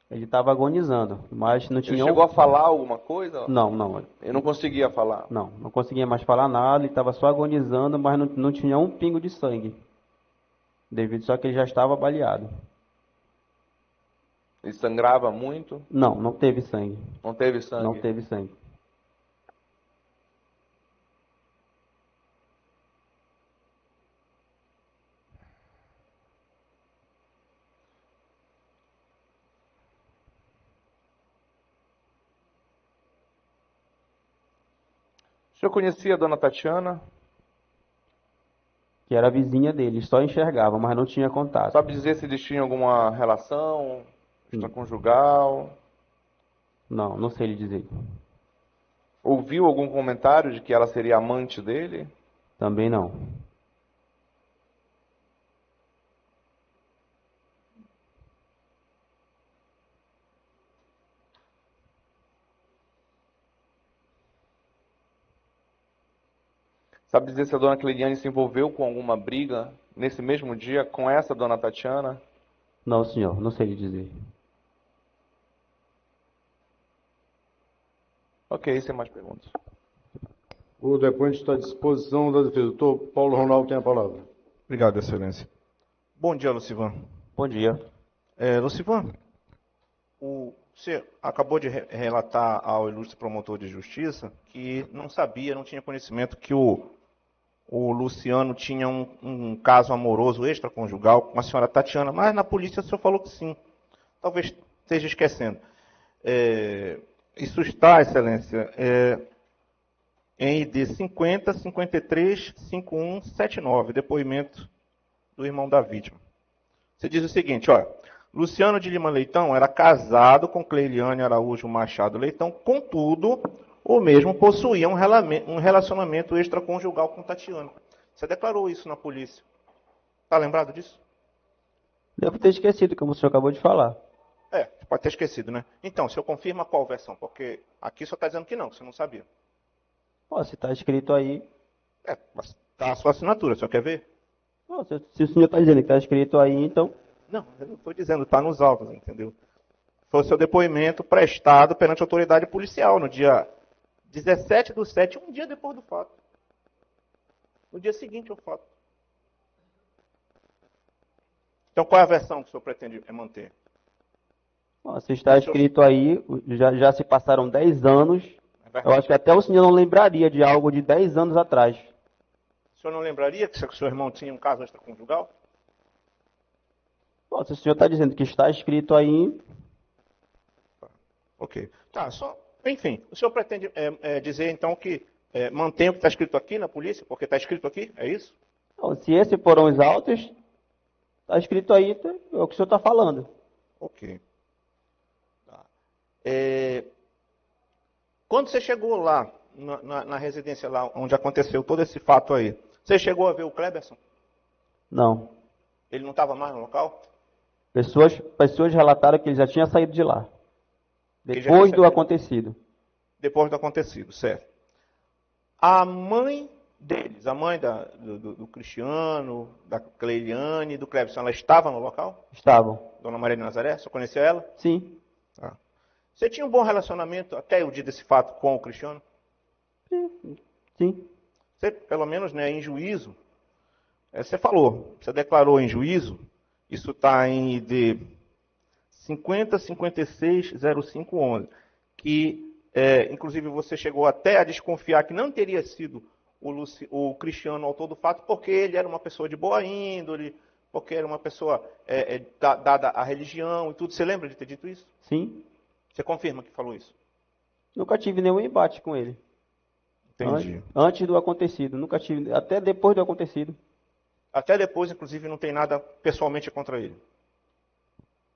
Ele estava agonizando, mas não Ele tinha... chegou a falar alguma coisa? Não. Ele não conseguia falar. Não conseguia mais falar nada, ele estava só agonizando, mas não tinha um pingo de sangue. Devido só que ele já estava baleado. Ele sangrava muito? Não teve sangue. Não teve sangue? Não teve sangue. O senhor conhecia a dona Tatiana? Que era vizinha dele, só enxergava, mas não tinha contato. Sabe dizer se eles tinham alguma relação extraconjugal? Não sei lhe dizer. Ouviu algum comentário de que ela seria amante dele? Também não. Sabe dizer se a dona Cleiliane se envolveu com alguma briga nesse mesmo dia com essa dona Tatiana? Não, senhor, não sei lhe dizer. Ok, sem mais perguntas. O depoente está à disposição da defesa. Doutor Paulo Ronaldo tem a palavra. Obrigado, Excelência. Bom dia, Lucivan. Bom dia. Lucivan, você acabou de relatar ao ilustre promotor de justiça que não sabia, não tinha conhecimento que o Luciano tinha um caso amoroso extraconjugal com a senhora Tatiana, mas na polícia o senhor falou que sim. Talvez esteja esquecendo. Isso está, Excelência, em ID 50 53 51 79, depoimento do irmão da vítima. Você diz o seguinte, olha, Luciano de Lima Leitão era casado com Cleiliane Araújo Machado Leitão, contudo, o mesmo possuía um relacionamento extraconjugal com Tatiana. Você declarou isso na polícia. Está lembrado disso? Devo ter esquecido, como o senhor acabou de falar. Pode ter esquecido, né? Então, o senhor confirma qual versão? Porque aqui só está dizendo que não, que você não sabia. Se está escrito aí... Mas está a sua assinatura, o senhor quer ver? Se o senhor está dizendo que está escrito aí, então... Não, eu não estou dizendo, está nos autos, entendeu? Foi o seu depoimento prestado perante a autoridade policial no dia 17/7, um dia depois do fato. No dia seguinte ao fato. Então, qual é a versão que o senhor pretende manter? Se está escrito aí, já se passaram 10 anos. É Eu acho que até o senhor não lembraria de algo de 10 anos atrás. O senhor não lembraria que seu irmão tinha um caso extraconjugal? Se o senhor está dizendo que está escrito aí... Ok. Enfim, o senhor pretende dizer então que mantém o que está escrito aqui na polícia, porque está escrito aqui? É isso? Se esses foram os autos, está escrito aí, é o que o senhor está falando. Ok. Tá. Quando você chegou lá, na residência lá, onde aconteceu todo esse fato aí, você chegou a ver o Kleberson? Não. Ele não estava mais no local? Pessoas relataram que ele já tinha saído de lá. Depois do acontecido. Depois do acontecido, certo. A mãe deles, a mãe do Cristiano, da Cleiliane, do Clebson, ela estava no local? Estavam. Dona Maria de Nazaré, você conhecia ela? Sim. Tá. Você tinha um bom relacionamento até o dia desse fato com o Cristiano? Sim. Você, pelo menos, né, em juízo, você falou, você declarou em juízo, isso está em ID 50560511, que, inclusive, você chegou até a desconfiar que não teria sido o Cristiano o autor do fato, porque ele era uma pessoa de boa índole, porque era uma pessoa dada à religião e tudo. Você lembra de ter dito isso? Sim. Você confirma que falou isso? Nunca tive nenhum embate com ele. Entendi. Antes do acontecido. Nunca tive. Até depois do acontecido. Até depois, inclusive, não tem nada pessoalmente contra ele.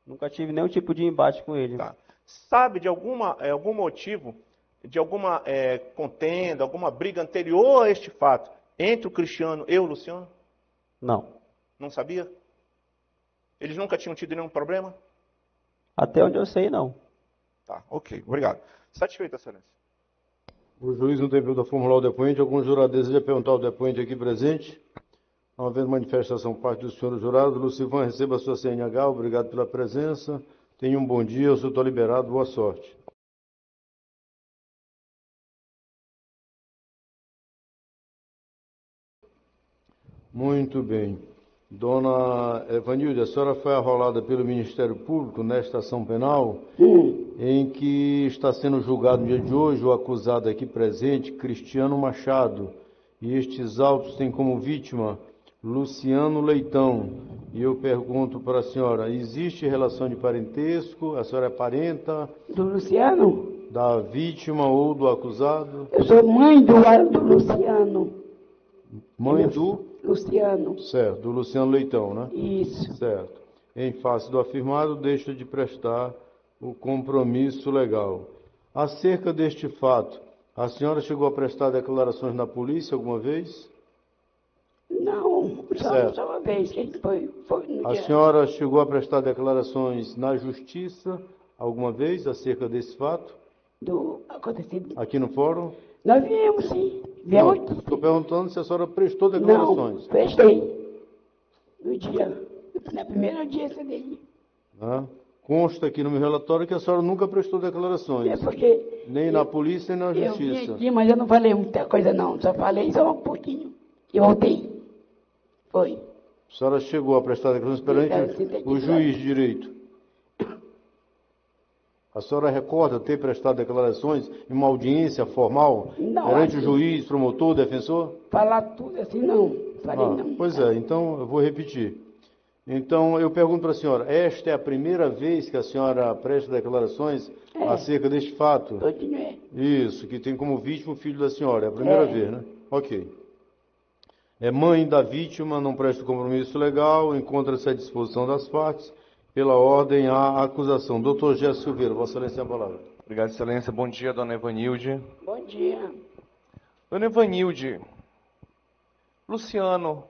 Nunca tive nenhum tipo de embate com ele. Tá. Sabe de algum motivo, de alguma contenda, alguma briga anterior a este fato entre o Cristiano e o Luciano? Não. Não sabia? Eles nunca tinham tido nenhum problema? Até onde eu sei, não. Tá, ok. Obrigado. Satisfeito, Excelência? O juiz não tem pergunta a formular o depoente. Algum jurado deseja perguntar ao depoente aqui presente? Não havendo manifestação por parte do senhor jurado, Lucivan, receba a sua CNH. Obrigado pela presença. Tenha um bom dia. Eu estou liberado. Boa sorte. Muito bem. Dona Evanilde, a senhora foi arrolada pelo Ministério Público nesta ação penal, em que está sendo julgado no dia de hoje o acusado aqui presente, Cristiano Machado. E estes autos têm como vítima Luciano Leitão. E eu pergunto para a senhora, existe relação de parentesco? A senhora é parenta Do Luciano? da vítima ou do acusado? Eu sou mãe do Luciano. Mãe do... Luciano. Certo, do Luciano Leitão, né? Isso. Certo. Em face do afirmado, deixa de prestar o compromisso legal. Acerca deste fato, a senhora chegou a prestar declarações na polícia alguma vez? Não, só uma vez que ele foi no A dia senhora chegou a prestar declarações na justiça alguma vez acerca desse fato? do acontecido. Aqui no fórum? Nós viemos, sim. Viemos aqui. Estou perguntando se a senhora prestou declarações. Não, prestei. No dia, na primeira audiência dele. Né? Consta aqui no meu relatório que a senhora nunca prestou declarações. É porque... Nem na polícia, nem na Eu vim justiça. aqui, mas eu não falei muita coisa, não. Só falei só um pouquinho. E voltei. Foi. A senhora chegou a prestar declarações perante o juiz de direito. A senhora recorda ter prestado declarações em uma audiência formal Não, perante assim, o juiz, promotor, defensor? falar tudo assim, não. Falei não. Pois é, então eu vou repetir. Então eu pergunto para a senhora, esta é a primeira vez que a senhora presta declarações acerca deste fato? Todinho é. Isso, que tem como vítima o filho da senhora, é a primeira vez, né? Ok. É mãe da vítima, não presta compromisso legal, encontra-se à disposição das partes, pela ordem à acusação. Doutor Gerson Silveira, Vossa Excelência, a palavra. Obrigado, Excelência. Bom dia, dona Evanilde. Bom dia. Dona Evanilde, Luciano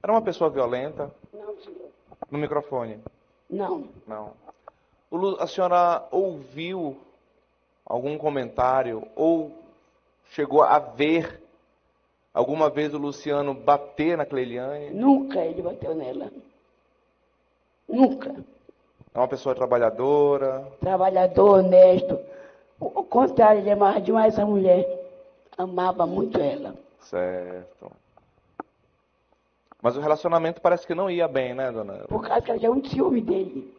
era uma pessoa violenta? Não, senhor. No microfone. Não. Não. A senhora ouviu algum comentário ou chegou a ver alguma vez o Luciano bater na Cleiliane? Nunca ele bateu nela. Nunca. É uma pessoa trabalhadora? Trabalhador, honesto. O contrário, ele amava demais essa mulher. Amava muito ela. Certo. Mas o relacionamento parece que não ia bem, né, dona? Por causa que ela tinha muito ciúme dele.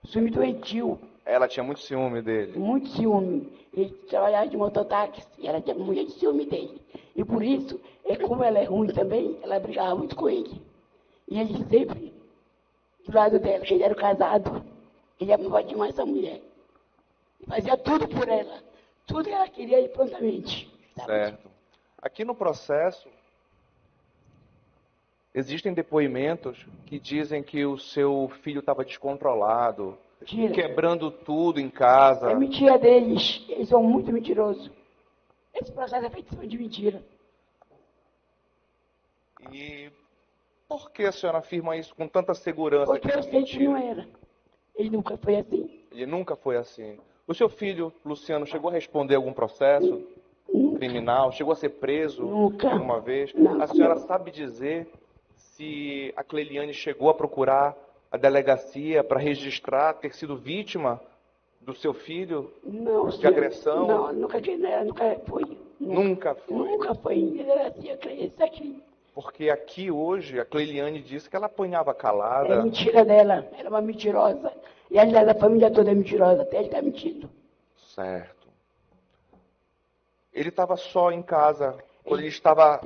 Ciúme doentio. Ela tinha muito ciúme dele. Muito ciúme. Ele trabalhava de mototáxi e ela tinha muito ciúme dele. E por isso, como ela é ruim também, ela brigava muito com ele. E ele sempre do lado dela, ele era casado. Ele amava demais essa mulher. Fazia tudo por ela. Tudo que ela queria e prontamente. Sabe? Certo. Aqui no processo, existem depoimentos que dizem que o seu filho estava descontrolado, Mentira. quebrando tudo em casa. É mentira deles. Eles são muito mentirosos. Esse processo é feito em cima de mentira. E por que a senhora afirma isso com tanta segurança? Porque eu sei que não era. Ele nunca foi assim. Ele nunca foi assim. O seu filho, Luciano, chegou a responder algum processo? criminal? Chegou a ser preso Nunca. alguma vez? Não. A senhora sabe dizer se a Cleiliane chegou a procurar a delegacia para registrar ter sido vítima do seu filho Não, de agressão? Não, nunca foi. Nunca foi. Nunca foi em delegacia, isso aqui. Porque aqui hoje a Cleiliane disse que ela apanhava É calada. mentira dela, ela é uma mentirosa. E aliás, a família toda é mentirosa, até ele está mentindo. Certo. Ele estava só em casa quando ele estava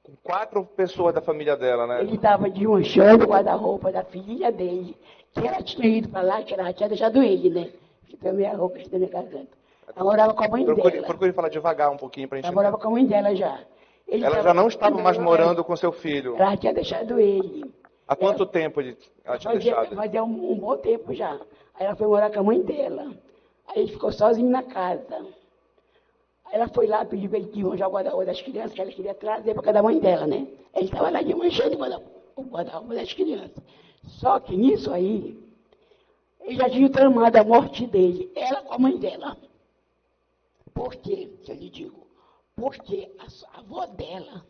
com 4 pessoas da família dela, né? Ele estava desmanchando o guarda-roupa da filhinha dele, que ela tinha ido para lá, que ela tinha deixado ele, né? Que também a roupa da minha garganta. Ela morava com a mãe dela. Procure falar devagar um pouquinho para a gente Ela morava com a mãe dela já. Ela já não estava mais morando com seu filho. Ela tinha deixado ele. Há quanto tempo ela tinha deixado? Fazia um bom tempo já. Aí ela foi morar com a mãe dela. Aí ele ficou sozinho na casa. Aí ela foi lá pedir para ele desmanchar o guarda-roupa das crianças, que ela queria trazer para casa da mãe dela, né? Ele estava lá desmanchando o guarda-roupa das crianças. Só que nisso aí, ele já tinha tramado a morte dele, ela com a mãe dela. Por quê? Que eu lhe digo. Porque a avó dela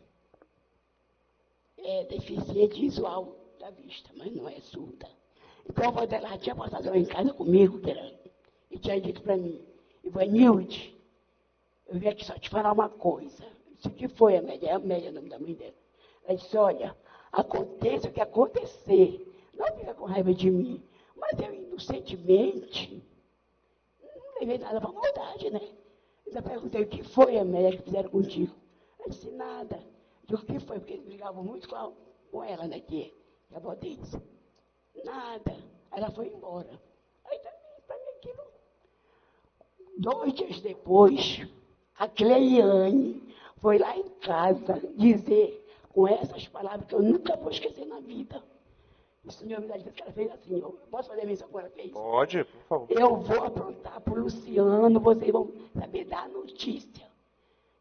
é deficiente visual da vista, mas não é surda. Então a avó dela tinha passado lá em casa comigo, e tinha dito para mim, Ivanilde, eu vim aqui só te falar uma coisa. Isso que foi a Amélia, é o nome da mãe dela. Ela disse, olha, aconteça o que acontecer, não fica com raiva de mim, mas eu inocentemente não levei nada para maldade, né? Eu perguntei, o que foi, Amélia, que fizeram contigo? Ela disse, nada. Eu disse, o que foi? Porque eles brigavam muito com ela, né, que a avó deles. Nada. Ela foi embora. Aí também aquilo. 2 dias depois, a Cleiliane foi lá em casa dizer com essas palavras que eu nunca vou esquecer na vida. O senhor me dá dizer que ela fez assim, eu posso fazer a menção que ela fez? Pode, por favor. Eu vou aprontar para o Luciano, vocês vão saber dar a notícia.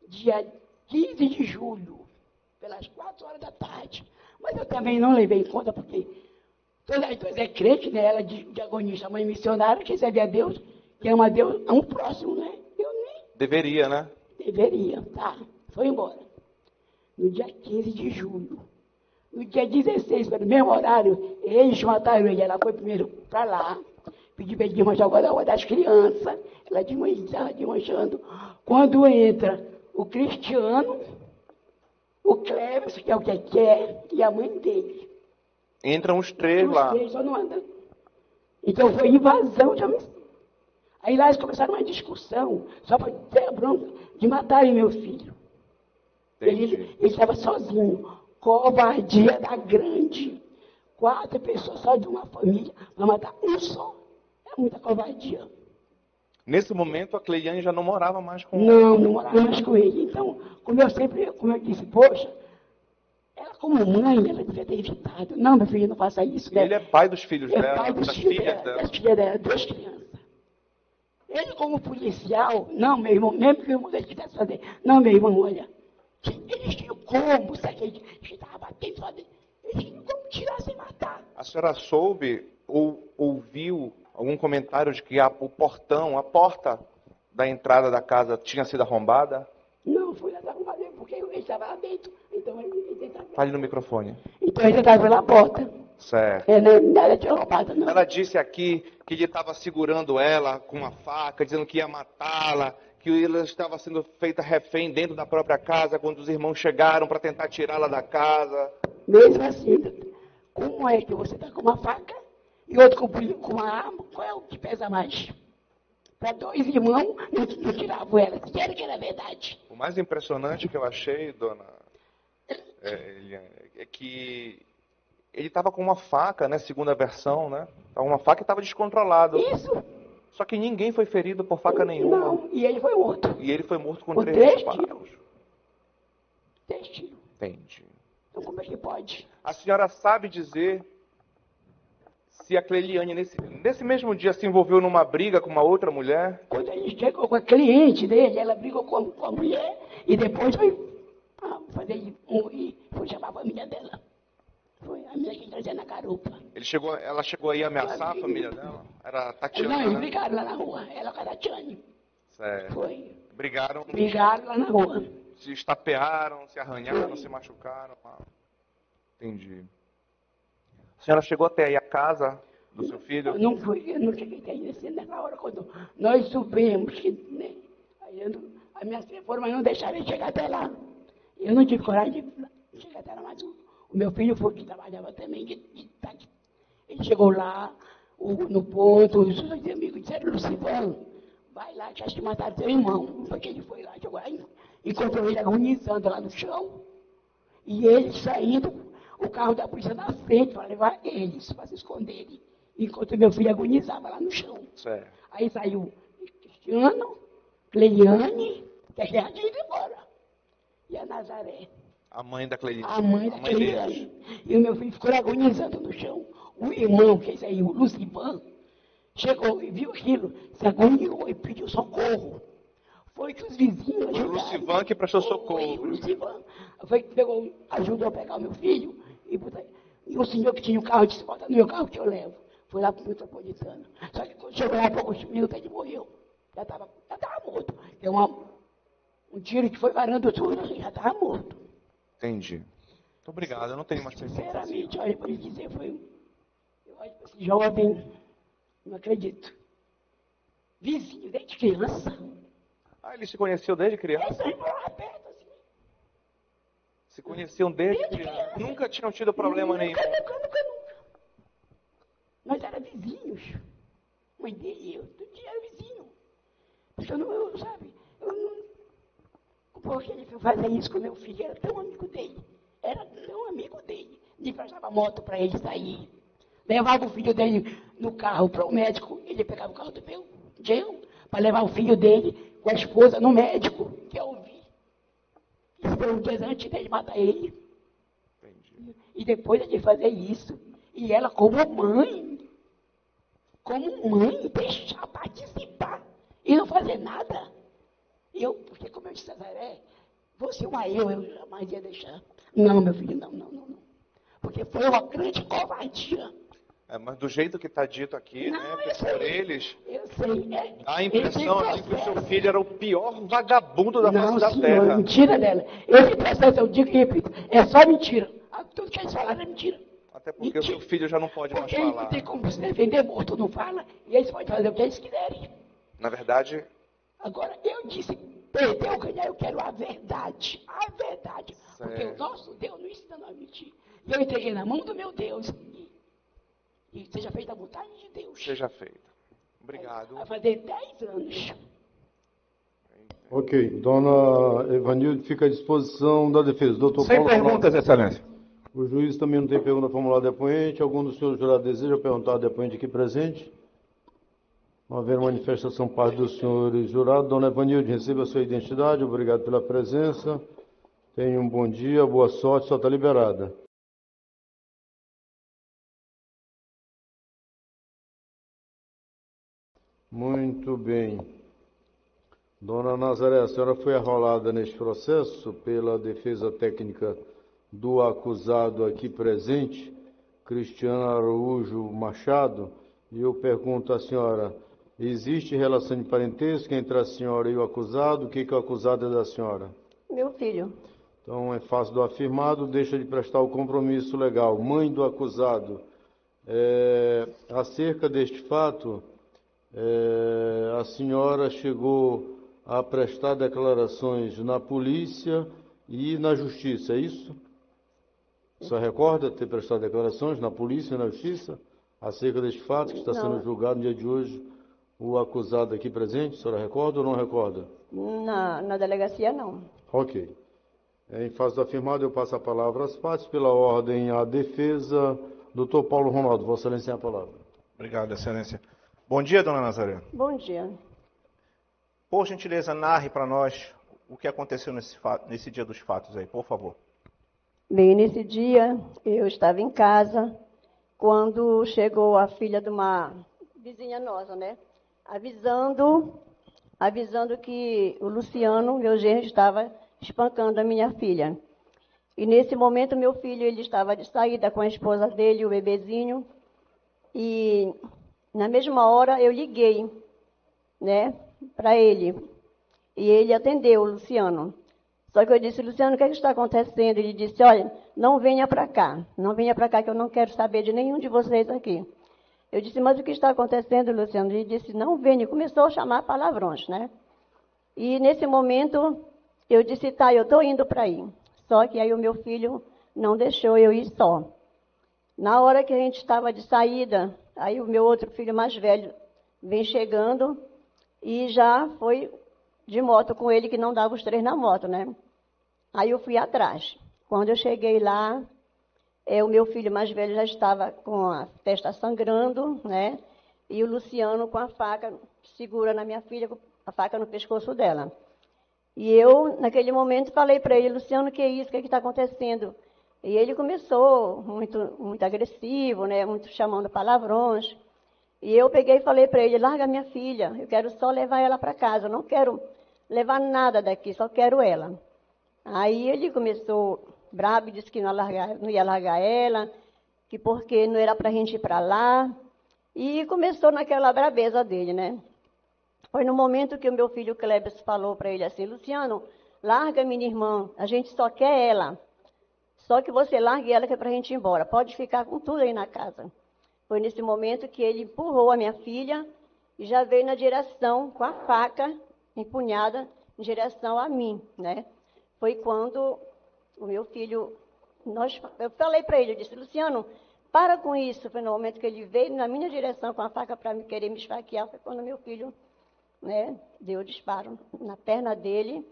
Dia 15 de julho, pelas 4 horas da tarde. Mas eu também não levei em conta, porque todas as duas é crente, né? Ela de agonista, mãe missionária, que serve a Deus, que ama a Deus, a um próximo, né? Eu nem... Deveria, né? Deveria, tá. Foi embora. No dia 15 de julho. No dia 16, pelo mesmo horário, eles mataram ele. Ela foi primeiro para lá, pediu para ele desmanchar o guarda-roupa das crianças. Ela estava desmanchando. Quando entra o Cristiano, o Cleves, que é o que quer, e a mãe dele. Entram os 3 lá. Os 3 só não andam. Então foi invasão de homicídio. Aí lá eles começaram uma discussão, só para ter a bronca de matarem meu filho. Ele estava sozinho. Covardia da grande. 4 pessoas só de uma família para matar um só. É muita covardia. Nesse momento, a Cleiliane já não morava mais com Não morava mais com ele. Então, como eu disse, poxa, ela como mãe, ela devia ter evitado. Não, meu filho, não faça isso. Né? Ele é pai dos filhos dela, pai dos das filhos filhas dela. Das filhas dela, 2 crianças. Ele como policial, não, meu irmão, mesmo que o irmão dele quisesse fazer, não, meu irmão, olha, eles tinham como, sabe, eles estavam batendo, sabe, eles tinham como tirar sem matar. A senhora soube ou ouviu algum comentário de que o portão, a porta da entrada da casa tinha sido arrombada? Não, foi lá arrombada, porque ele estava lá dentro, então ele tentava... Fale no microfone. Então ele estava pela porta. Certo. Nada de arrombada, não. Ela disse aqui que ele estava segurando ela com uma faca, dizendo que ia matá-la, que ela estava sendo feita refém dentro da própria casa, quando os irmãos chegaram para tentar tirá-la da casa. Mesmo assim, como é que você está com uma faca e outro com uma arma? Qual é o que pesa mais? Para 2 irmãos, não tiravam ela, disseram que era verdade. O mais impressionante que eu achei, dona Eliane, é que ele estava com uma faca, né, segundo a versão, né? Uma faca e estava descontrolado. Isso. Só que ninguém foi ferido por faca nenhuma. Não, e ele foi morto. E ele foi morto com Com 3 3 disparos. 3 tiros. Entendi. Então como é que pode? A senhora sabe dizer se a Cleiliane, nesse mesmo dia, se envolveu numa briga com uma outra mulher? Quando ele chegou com a cliente dele, ela brigou com a mulher e depois foi fazer foi chamar a família dela. Foi a minha que trazia na garupa. Ela chegou aí a ameaçar a família dela? Era a Tatiana, Não, eles né? brigaram lá na rua, ela com a Tatiane. Certo. Foi. brigaram? Brigaram lá na rua. Se estapearam, se arranharam, se machucaram? Entendi. A senhora chegou até aí a casa do seu filho? Eu não cheguei até aí nessa hora, quando nós subimos, né? Aí a minha filha foram, mas não deixaram ele chegar até lá. Eu não tive coragem de chegar até lá, mas o meu filho foi que trabalhava também de táxi. Ele chegou lá, no ponto, os dois amigos disseram, Lucivan, vai lá, já te mataram teu irmão. Foi que ele foi lá, chegou lá, encontrou ele agonizando lá no chão. E ele saindo, o carro da polícia na frente para levar eles, para se esconderem. Enquanto meu filho agonizava lá no chão. Certo. Aí saiu Cristiano, Cleiane, que já tinha ido embora. E a Nazaré. A mãe da Cleiane. A mãe da Cleiane. E o meu filho ficou agonizando no chão. O irmão, que é esse aí, o Lucivan, chegou e viu aquilo, se agoniou e pediu socorro. Foi que os vizinhos ajudaram. O Lucivan que prestou socorro. O Lucivan foi que pegou, ajudou a pegar o meu filho. E o senhor que tinha o carro disse, bota no meu carro que eu levo. Foi lá para o metropolitano. Só que quando chegou lá, por alguns minutos, ele morreu. Já estava morto. Deu um tiro que foi varando tudo, já estava morto. Entendi. Muito obrigado, eu não tenho mais perguntas. Sinceramente, olha, por dizer, eu olho para esse jovem, não acredito. Vizinho, desde criança. Ah, eles se conheciam desde criança? Eles moravam perto, assim. Se conheciam desde criança? Nunca tinham tido problema nenhum? Nunca. Nós éramos vizinhos. Mãe dele e eu, todo dia era vizinho. Porque eu não. Por que ele foi fazer isso com meu filho? Era tão amigo dele. Ele emprestava moto para ele sair. Levava o filho dele no carro para o médico. Ele pegava o carro do meu Jean para levar o filho dele com a esposa no médico, que eu vi. Isso foi um dia antes dele matar ele. Entendi. E depois de fazer isso, e ela como mãe, deixar participar e não fazer nada. Porque como eu disse, Nazaré, fosse uma eu jamais ia deixar. Não, meu filho, não. Porque foi uma grande covardia. Mas do jeito que está dito aqui, não, né, por eles, eu sei, dá a impressão assim, que o seu filho era o pior vagabundo da face da senhor, terra. Mentira dela. Esse processo, eu digo e repito, é só mentira. Tudo que eles falaram é mentira. Até porque mentira. O seu filho já não pode mais falar. Porque ele tem como se defender morto, não fala, e eles podem fazer o que eles quiserem. Na verdade... Agora, eu disse, perder ou ganhar, eu quero a verdade. A verdade. Certo. Porque o nosso Deus não ensina a mentir. E eu entreguei na mão do meu Deus. E seja feita a vontade de Deus. Seja feita. Obrigado. Vai fazer 10 anos. Ok. Dona Evanilde, fica à disposição da defesa. Doutor Sem Paulo perguntas, Excelência. O juiz também não tem pergunta formulada ao depoente. Algum dos senhores jurados deseja perguntar ao depoente aqui presente? Não haver manifestação parte dos senhores jurados. Dona Evanilde, receba a sua identidade. Obrigado pela presença. Tenha um bom dia, boa sorte. Só está liberada. Muito bem. Dona Nazaré, a senhora foi arrolada neste processo pela defesa técnica do acusado aqui presente, Cristiano Araújo Machado, e eu pergunto à senhora, existe relação de parentesco entre a senhora e o acusado? O que o acusado é da senhora? Meu filho. Então, é fácil do afirmado, deixa de prestar o compromisso legal. Mãe do acusado, acerca deste fato, a senhora chegou a prestar declarações na polícia e na justiça, é isso? A senhora recorda ter prestado declarações na polícia e na justiça acerca deste fato que está sendo julgado no dia de hoje o acusado aqui presente? A senhora recorda ou não recorda? Na delegacia, não. Ok. Em fase do afirmado, eu passo a palavra às partes. Pela ordem, à defesa. Doutor Paulo Ronaldo, Vossa Excelência, a palavra. Obrigado, Excelência. Bom dia, dona Nazaré. Bom dia. Por gentileza, narre para nós o que aconteceu nesse dia dos fatos aí, por favor. Bem, nesse dia, eu estava em casa, quando chegou a filha de uma vizinha nossa, né? Avisando que o Luciano, meu genro, estava espancando a minha filha. E nesse momento, meu filho, ele estava de saída com a esposa dele, o bebezinho, e na mesma hora eu liguei, né, para ele. e ele atendeu o Luciano. Só que eu disse, Luciano, o que está acontecendo? Ele disse, olha, não venha para cá que eu não quero saber de nenhum de vocês aqui. Eu disse, mas o que está acontecendo, Luciano? Ele disse, não venha, e começou a chamar palavrões, né? E nesse momento, eu disse, tá, eu estou indo para aí. Só que aí o meu filho não deixou eu ir só. Na hora que a gente estava de saída, aí o meu outro filho mais velho vem chegando e já foi de moto com ele, que não dava os três na moto, né? Aí eu fui atrás. Quando eu cheguei lá, o meu filho mais velho já estava com a testa sangrando, né? E o Luciano com a faca, segura na minha filha, com a faca no pescoço dela. E eu, naquele momento, falei para ele, Luciano, o que é isso? O que está acontecendo? E ele começou muito agressivo, né? Muito chamando palavrões. E eu peguei e falei para ele, larga minha filha, eu quero só levar ela para casa, eu não quero levar nada daqui, só quero ela. Aí ele começou brabo e disse que não ia largar ela, que porque não era para a gente ir para lá. E começou naquela brabeza dele, né? Foi no momento que o meu filho Cleber falou para ele assim, Luciano, larga minha irmã, a gente só quer ela. Só que você largue ela que é para a gente ir embora, pode ficar com tudo aí na casa. Foi nesse momento que ele empurrou a minha filha e já veio na direção, com a faca empunhada, em direção a mim, né? Foi quando o meu filho, eu falei para ele, eu disse, Luciano, para com isso. Foi no momento que ele veio na minha direção com a faca para me querer me esfaquear, foi quando meu filho, né, deu disparo na perna dele.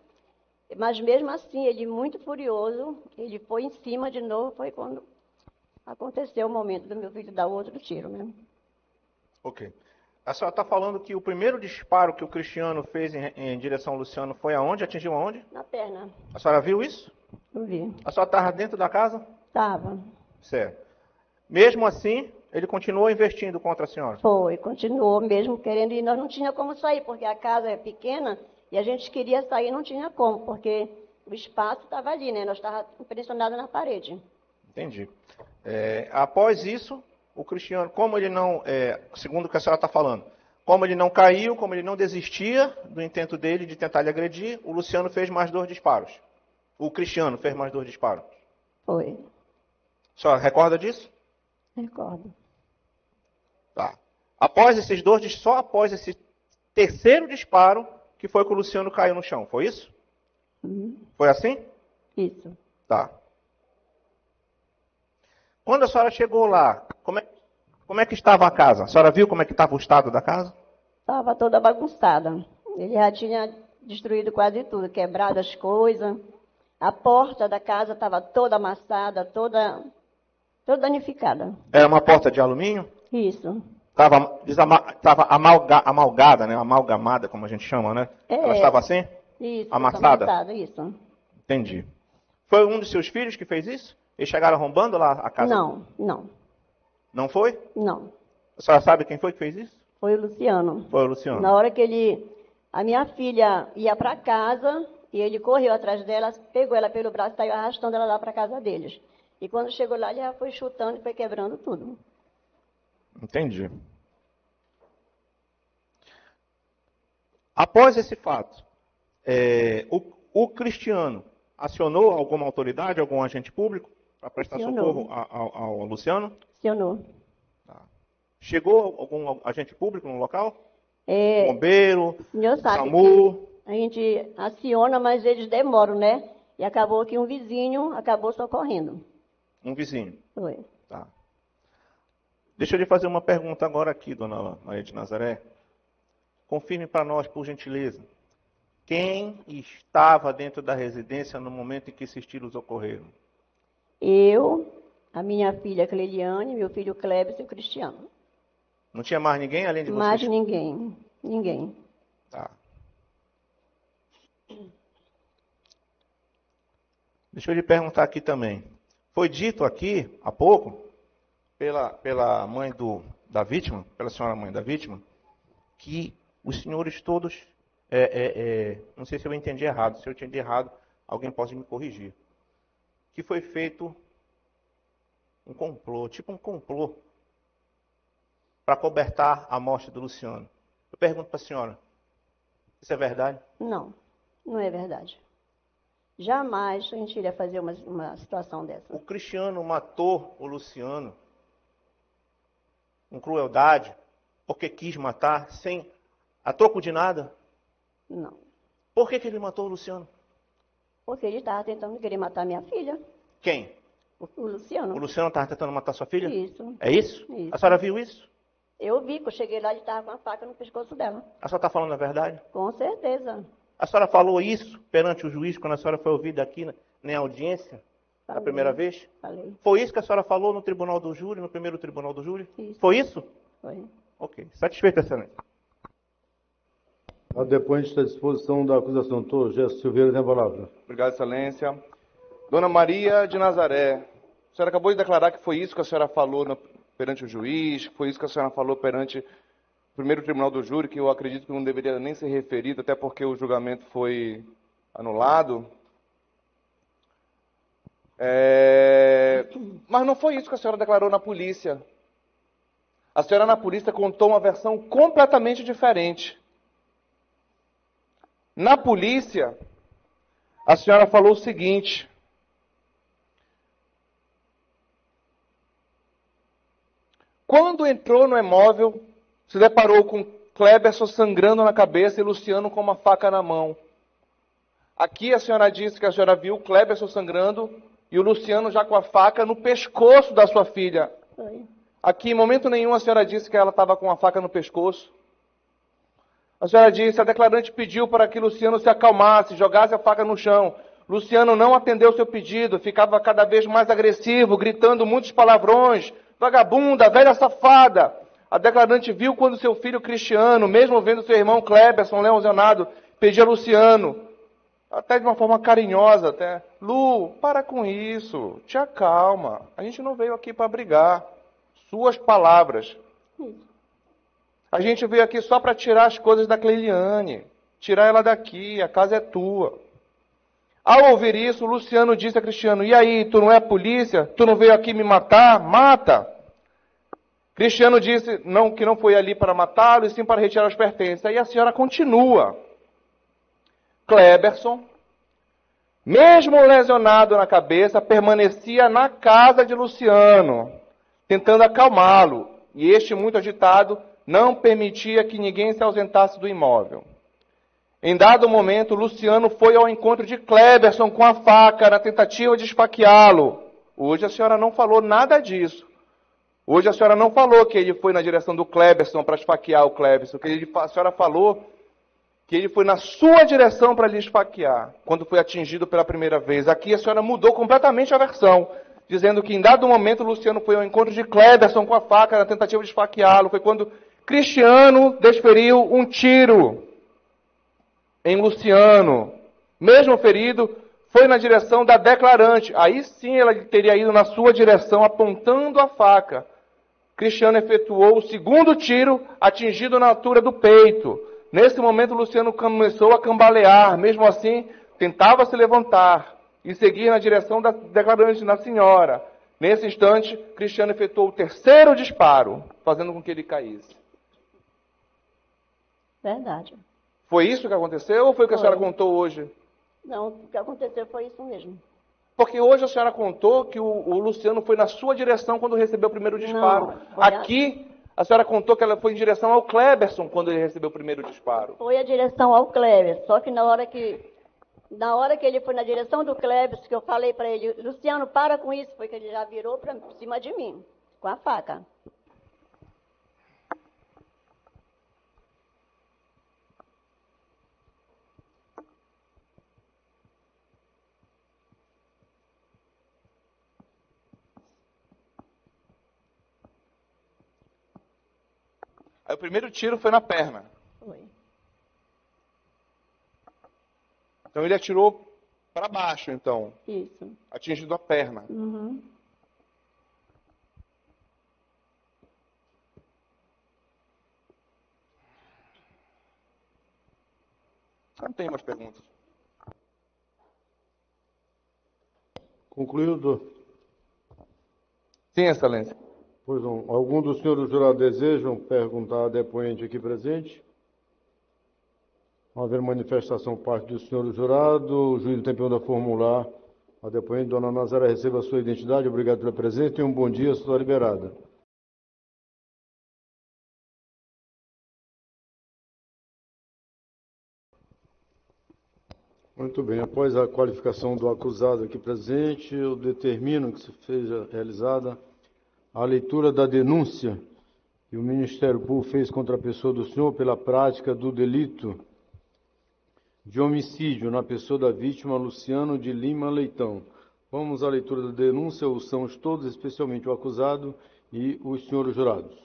Mas mesmo assim, ele muito furioso, ele foi em cima de novo, foi quando aconteceu o momento do meu filho dar outro tiro, né? Ok. A senhora está falando que o primeiro disparo que o Cristiano fez em direção ao Luciano foi aonde? Atingiu aonde? Na perna. A senhora viu isso? Eu vi. A senhora estava dentro da casa? Estava. Certo. Mesmo assim, ele continuou investindo contra a senhora? Foi, continuou mesmo querendo ir. Nós não tinha como sair, porque a casa é pequena e a gente queria sair, não tinha como, porque o espaço estava ali, né? Nós estávamos impressionados na parede. Entendi. Após isso, o Cristiano, como ele não, segundo o que a senhora está falando, como ele não caiu, como ele não desistia do intento dele de tentar lhe agredir, o Luciano fez mais 2 disparos. O Cristiano fez mais 2 disparos. Foi. A senhora recorda disso? Recordo. Tá. Após esses 2, só após esse terceiro disparo, que foi que o Luciano caiu no chão, foi isso? Foi assim? Isso. Tá. Quando a senhora chegou lá, como é que estava a casa? A senhora viu como é que estava o estado da casa? Estava toda bagunçada. Ele já tinha destruído quase tudo, quebrado as coisas. A porta da casa estava toda amassada, toda danificada. Era uma porta de alumínio? Isso. Estava amalgada, né? Amalgamada, como a gente chama, né? Ela estava assim? Isso. Amassada? Isso. Entendi. Foi um dos seus filhos que fez isso? Eles chegaram arrombando lá a casa? Não. Não foi? Não. A senhora sabe quem foi que fez isso? Foi o Luciano. Foi o Luciano. Na hora que a minha filha ia para casa, e ele correu atrás dela, pegou ela pelo braço e saiu arrastando ela lá para casa deles. E quando chegou lá, ele já foi chutando e foi quebrando tudo. Entendi. Após esse fato, o Cristiano acionou alguma autoridade, algum agente público para prestar socorro ao Luciano? Acionou. Tá. Chegou algum agente público no local? Bombeiro, SAMU? A gente aciona, mas eles demoram, né? E acabou que um vizinho acabou socorrendo. Um vizinho? Foi. Tá. Deixa eu lhe fazer uma pergunta agora aqui, dona Maria de Nazaré. Confirme para nós, por gentileza. Quem estava dentro da residência no momento em que esses tiros ocorreram? Eu, a minha filha Cleiliane, meu filho Cleber e o Cristiano. Não tinha mais ninguém além de vocês? Mais ninguém. Ninguém. Tá. Deixa eu lhe perguntar aqui também. Foi dito aqui, há pouco, pela mãe da vítima, pela senhora mãe da vítima, que os senhores todos, não sei se eu entendi errado, se eu entendi errado, alguém pode me corrigir, que foi feito um complô, tipo um complô, para cobertar a morte do Luciano. Eu pergunto para a senhora, isso é verdade? Não. Não é verdade. Jamais a gente iria fazer uma situação dessa. O Cristiano matou o Luciano com crueldade, porque quis matar, sem a troco de nada. Não. Por que ele matou o Luciano? Porque ele estava tentando querer matar minha filha. Quem? O Luciano. O Luciano estava tentando matar sua filha? Isso. É isso? Isso. A senhora viu isso? Eu vi, que eu cheguei lá, ele estava com a faca no pescoço dela. A senhora está falando a verdade? Com certeza. A senhora falou isso perante o juiz quando a senhora foi ouvida aqui na audiência? Falei. A primeira vez? Falei. Foi isso que a senhora falou no tribunal do júri, no primeiro tribunal do júri? Isso. Foi isso? Foi. Ok. Satisfeita, excelência. A depoente está à disposição da acusação. Doutor Gesto Silveira tem a palavra. Obrigado, excelência. Dona Maria de Nazaré, a senhora acabou de declarar que foi isso que a senhora falou perante o juiz, que foi isso que a senhora falou perante o primeiro tribunal do júri, que eu acredito que não deveria nem ser referido, até porque o julgamento foi anulado. Mas não foi isso que a senhora declarou na polícia. A senhora na polícia contou uma versão completamente diferente. Na polícia, a senhora falou o seguinte: quando entrou no imóvel, se deparou com Kleberson sangrando na cabeça e Luciano com uma faca na mão. Aqui a senhora disse que a senhora viu o Kleberson sangrando e o Luciano já com a faca no pescoço da sua filha. Foi. Aqui, em momento nenhum, a senhora disse que ela estava com a faca no pescoço. A senhora disse, a declarante pediu para que Luciano se acalmasse, jogasse a faca no chão. Luciano não atendeu o seu pedido, ficava cada vez mais agressivo, gritando muitos palavrões. Vagabunda, velha safada. A declarante viu quando seu filho Cristiano, mesmo vendo seu irmão Kleberson lesionado, pedia a Luciano, até de uma forma carinhosa, até, Lu, para com isso, te acalma, a gente não veio aqui para brigar. Suas palavras. A gente veio aqui só para tirar as coisas da Cleiliane, tirar ela daqui, a casa é tua. Ao ouvir isso, Luciano disse a Cristiano, e aí, tu não é polícia? Tu não veio aqui me matar? Mata! Cristiano disse que não foi ali para matá-lo, e sim para retirar os pertences. Aí a senhora continua. Kleberson, mesmo lesionado na cabeça, permanecia na casa de Luciano, tentando acalmá-lo. E este, muito agitado, não permitia que ninguém se ausentasse do imóvel. Em dado momento, Luciano foi ao encontro de Kleberson com a faca, na tentativa de esfaqueá-lo. Hoje a senhora não falou nada disso. Hoje a senhora não falou que ele foi na direção do Kleberson para esfaquear o Kleberson. A senhora falou que ele foi na sua direção para lhe esfaquear, quando foi atingido pela primeira vez. Aqui a senhora mudou completamente a versão, dizendo que em dado momento Luciano foi ao encontro de Kleberson com a faca, na tentativa de esfaqueá-lo. Foi quando Cristiano desferiu um tiro em Luciano. Mesmo ferido, foi na direção da declarante. Aí sim ela teria ido na sua direção, apontando a faca. Cristiano efetuou o segundo tiro, atingido na altura do peito. Nesse momento, Luciano começou a cambalear. Mesmo assim, tentava se levantar e seguir na direção da declarante, na senhora. Nesse instante, Cristiano efetuou o terceiro disparo, fazendo com que ele caísse. Verdade. Foi isso que aconteceu ou foi o que a senhora contou hoje? Não, o que aconteceu foi isso mesmo. Porque hoje a senhora contou que o Luciano foi na sua direção quando recebeu o primeiro disparo. Não, aqui, a senhora contou que ela foi em direção ao Kleberson quando ele recebeu o primeiro disparo. Foi a direção ao Kleber, só que na hora que ele foi na direção do Kleber, que eu falei para ele, Luciano, para com isso, foi que ele já virou para cima de mim, com a faca. Aí o primeiro tiro foi na perna. Foi. Então ele atirou para baixo, então. Isso. Atingindo a perna. Uhum. Não tem mais perguntas. Concluiu, doutor? Sim, excelência. Pois não. Algum dos senhores jurados desejam perguntar a depoente aqui presente? Não haver manifestação por parte do senhor jurado, o juiz não tem pergunta formular. A depoente, dona Nazaré, receba a sua identidade. Obrigado pela presença e um bom dia, sua liberada. Muito bem, após a qualificação do acusado aqui presente, eu determino que seja realizada a leitura da denúncia que o Ministério Público fez contra a pessoa do senhor pela prática do delito de homicídio na pessoa da vítima Luciano de Lima Leitão. Vamos à leitura da denúncia, ouçamos todos, especialmente o acusado e os senhores jurados.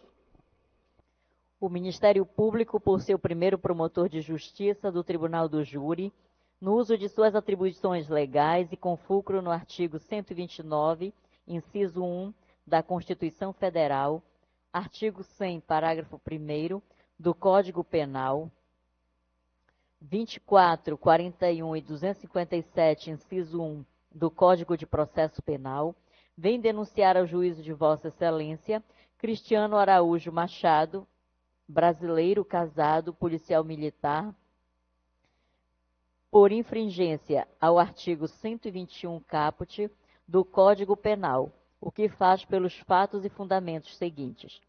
O Ministério Público, por seu primeiro promotor de justiça do Tribunal do Júri, no uso de suas atribuições legais e com fulcro no artigo 129, inciso 1 da Constituição Federal, artigo 100, parágrafo 1º do Código Penal, 24, 41 e 257, inciso 1 do Código de Processo Penal, vem denunciar ao juízo de Vossa Excelência Cristiano Araújo Machado, brasileiro, casado, policial militar, por infringência ao artigo 121 caput do Código Penal, o que faz pelos fatos e fundamentos seguintes.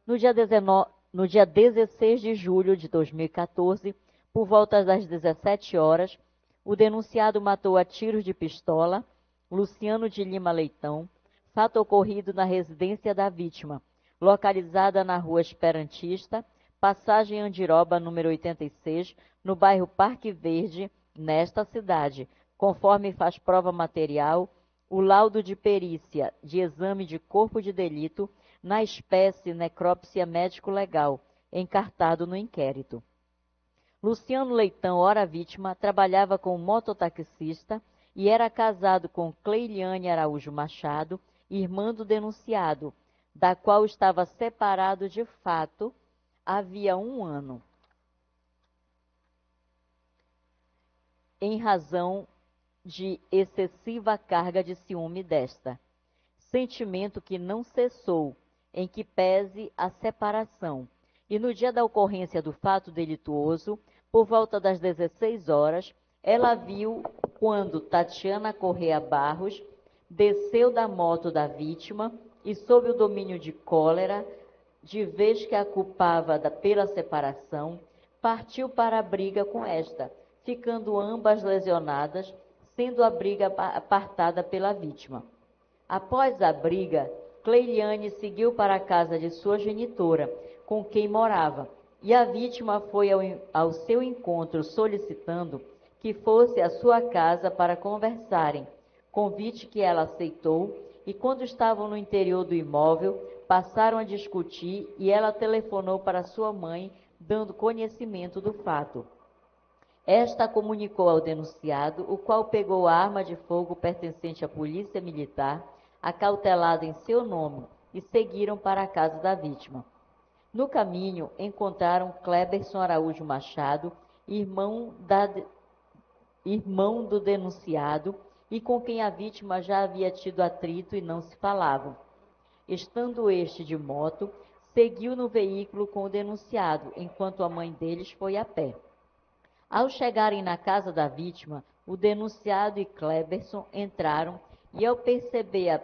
No dia 16 de julho de 2014, por volta das 17 horas, o denunciado matou a tiros de pistola Luciano de Lima Leitão, fato ocorrido na residência da vítima, localizada na Rua Esperantista, Passagem Andiroba, número 86, no bairro Parque Verde, nesta cidade, conforme faz prova material o laudo de perícia de exame de corpo de delito na espécie necrópsia médico-legal, encartado no inquérito. Luciano Leitão, ora vítima, trabalhava como mototaxista e era casado com Cleiliane Araújo Machado, irmã do denunciado, da qual estava separado de fato havia 1 ano, em razão de excessiva carga de ciúme desta, sentimento que não cessou, em que pese a separação, e no dia da ocorrência do fato delituoso, por volta das 16 horas, ela viu quando Tatiana Correa Barros desceu da moto da vítima e, sob o domínio de cólera, de vez que a culpava pela separação, partiu para a briga com esta, ficando ambas lesionadas, sendo a briga apartada pela vítima. Após a briga, Cleiliane seguiu para a casa de sua genitora, com quem morava, e a vítima foi ao seu encontro solicitando que fosse à sua casa para conversarem, convite que ela aceitou, e quando estavam no interior do imóvel, passaram a discutir e ela telefonou para sua mãe, dando conhecimento do fato. Esta comunicou ao denunciado, o qual pegou a arma de fogo pertencente à polícia militar, acautelada em seu nome, e seguiram para a casa da vítima. No caminho, encontraram Cleberson Araújo Machado, irmão do denunciado, e com quem a vítima já havia tido atrito e não se falavam. Estando este de moto, seguiu no veículo com o denunciado, enquanto a mãe deles foi a pé. Ao chegarem na casa da vítima, o denunciado e Cleberson entraram e, ao perceber a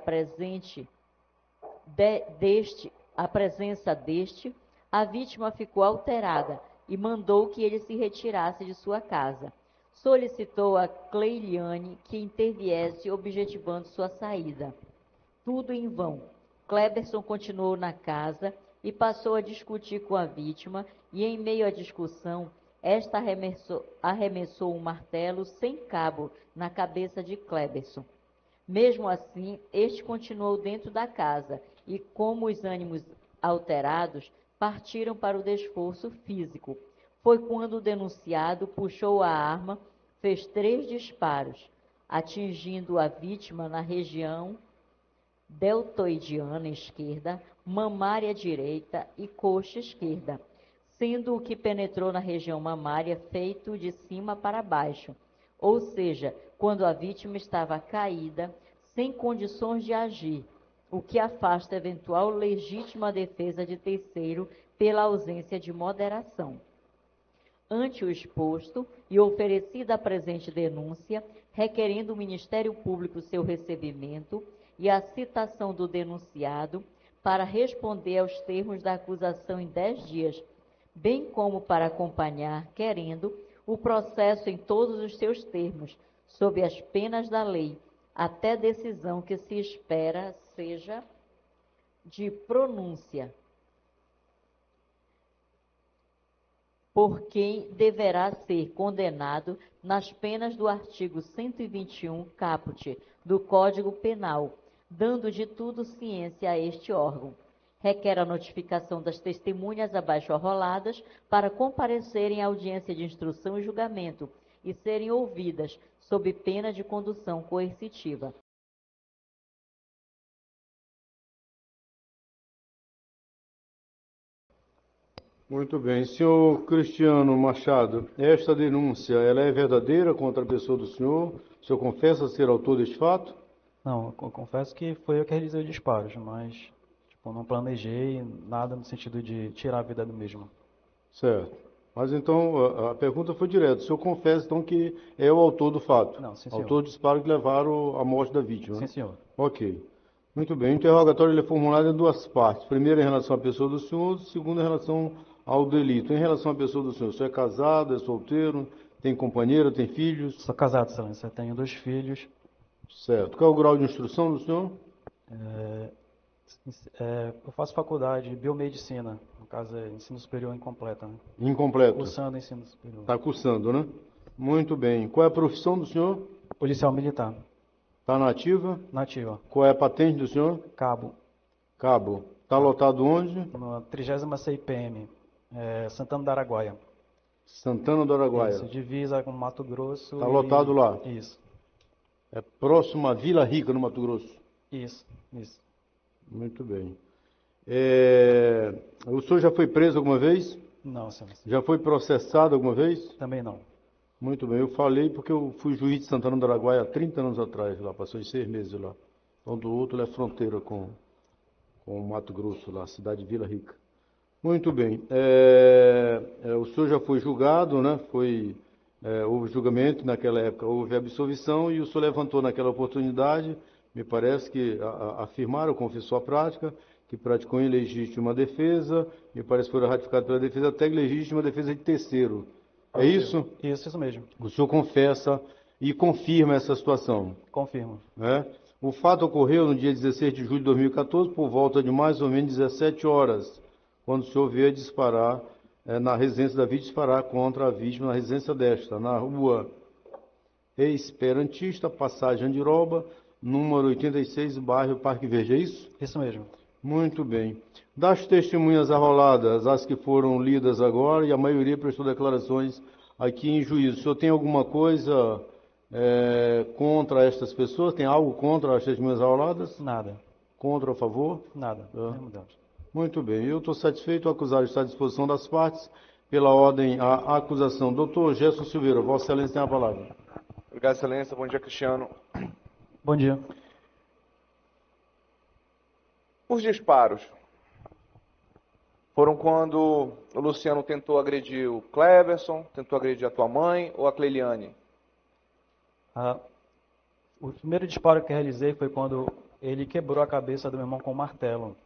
presença deste, a vítima ficou alterada e mandou que ele se retirasse de sua casa. Solicitou a Cleiliane que interviesse, objetivando sua saída. Tudo em vão. Cleberson continuou na casa e passou a discutir com a vítima e, em meio à discussão, esta arremessou um martelo sem cabo na cabeça de Cleberson. Mesmo assim, este continuou dentro da casa e, como os ânimos alterados, partiram para o desforço físico. Foi quando o denunciado puxou a arma, fez 3 disparos, atingindo a vítima na região deltoidiana esquerda, mamária direita e coxa esquerda, sendo o que penetrou na região mamária feito de cima para baixo, ou seja, quando a vítima estava caída, sem condições de agir, o que afasta eventual legítima defesa de terceiro pela ausência de moderação. ante o exposto e oferecida a presente denúncia, requerendo o Ministério Público seu recebimento e a citação do denunciado para responder aos termos da acusação em 10 dias, bem como para acompanhar, querendo, o processo em todos os seus termos, sob as penas da lei, até decisão que se espera seja de pronúncia, por quem deverá ser condenado nas penas do artigo 121, caput, do Código Penal, dando de tudo ciência a este órgão. Requer a notificação das testemunhas abaixo arroladas para comparecerem à audiência de instrução e julgamento e serem ouvidas, sob pena de condução coercitiva. Muito bem. Senhor Cristiano Machado, esta denúncia, ela é verdadeira contra a pessoa do senhor? O senhor confessa ser autor deste fato? Não, eu confesso que foi eu que realizei os disparos, mas tipo, não planejei nada no sentido de tirar a vida do mesmo. Certo. Mas então, a pergunta foi direta. O senhor confessa, então, que é o autor do fato? Não, sim, senhor. Autor do disparo que levaram à morte da vítima? Sim, senhor. Ok. Muito bem. O interrogatório ele é formulado em duas partes. Primeiro, em relação à pessoa do senhor. Segundo, em relação ao delito. Em relação à pessoa do senhor, o senhor é casado, é solteiro, tem companheira, tem filhos? Sou casado, excelência. Tenho 2 filhos. Certo. Qual é o grau de instrução do senhor? Eu faço faculdade de biomedicina, no caso é ensino superior incompleta, né? Incompleto. Cursando ensino superior. Está cursando, né? Muito bem. Qual é a profissão do senhor? Policial militar. Está na ativa? Nativa. Qual é a patente do senhor? Cabo. Cabo. Está lotado onde? Na 30ª IPM, Santana do Araguaia. Santana do Araguaia. Isso, divisa com Mato Grosso. Está lotado lá? Isso. É próximo a Vila Rica, no Mato Grosso? Isso. Muito bem. O senhor já foi preso alguma vez? Não, excelência. Já foi processado alguma vez? Também não. Muito bem. Eu falei porque eu fui juiz de Santana do Araguaia há 30 anos atrás, lá, passou 6 meses lá. Então, do outro é fronteira com o Mato Grosso, lá, cidade de Vila Rica. Muito bem. O senhor já foi julgado, né? Houve julgamento, naquela época houve absolvição e o senhor levantou naquela oportunidade, me parece que afirmaram, confessou a prática, que praticou em legítima defesa, me parece que foi ratificado pela defesa, até legítima defesa de terceiro. É isso? Isso mesmo. O senhor confessa e confirma essa situação? Confirmo. O fato ocorreu no dia 16 de julho de 2014, por volta de mais ou menos 17 horas, quando o senhor veio a disparar na residência da vítima, disparar contra a vítima na residência desta, na rua Esperantista, passagem Andiroba, número 86, bairro Parque Verde, é isso? Isso mesmo. Muito bem. Das testemunhas arroladas, as que foram lidas agora, e a maioria prestou declarações aqui em juízo. O senhor tem alguma coisa contra estas pessoas? Tem algo contra as testemunhas arroladas? Nada. Contra ou a favor? Nada. Muito bem. Eu estou satisfeito. O acusado está à disposição das partes. Pela ordem, a acusação. Doutor Gerson Silveira, Vossa Excelência tem a palavra. Obrigado, Excelência. Bom dia, Cristiano. Bom dia. Os disparos foram quando o Luciano tentou agredir o Cleverson, tentou agredir a tua mãe ou a Cleiliane? O primeiro disparo que realizei foi quando ele quebrou a cabeça do meu irmão com um martelo.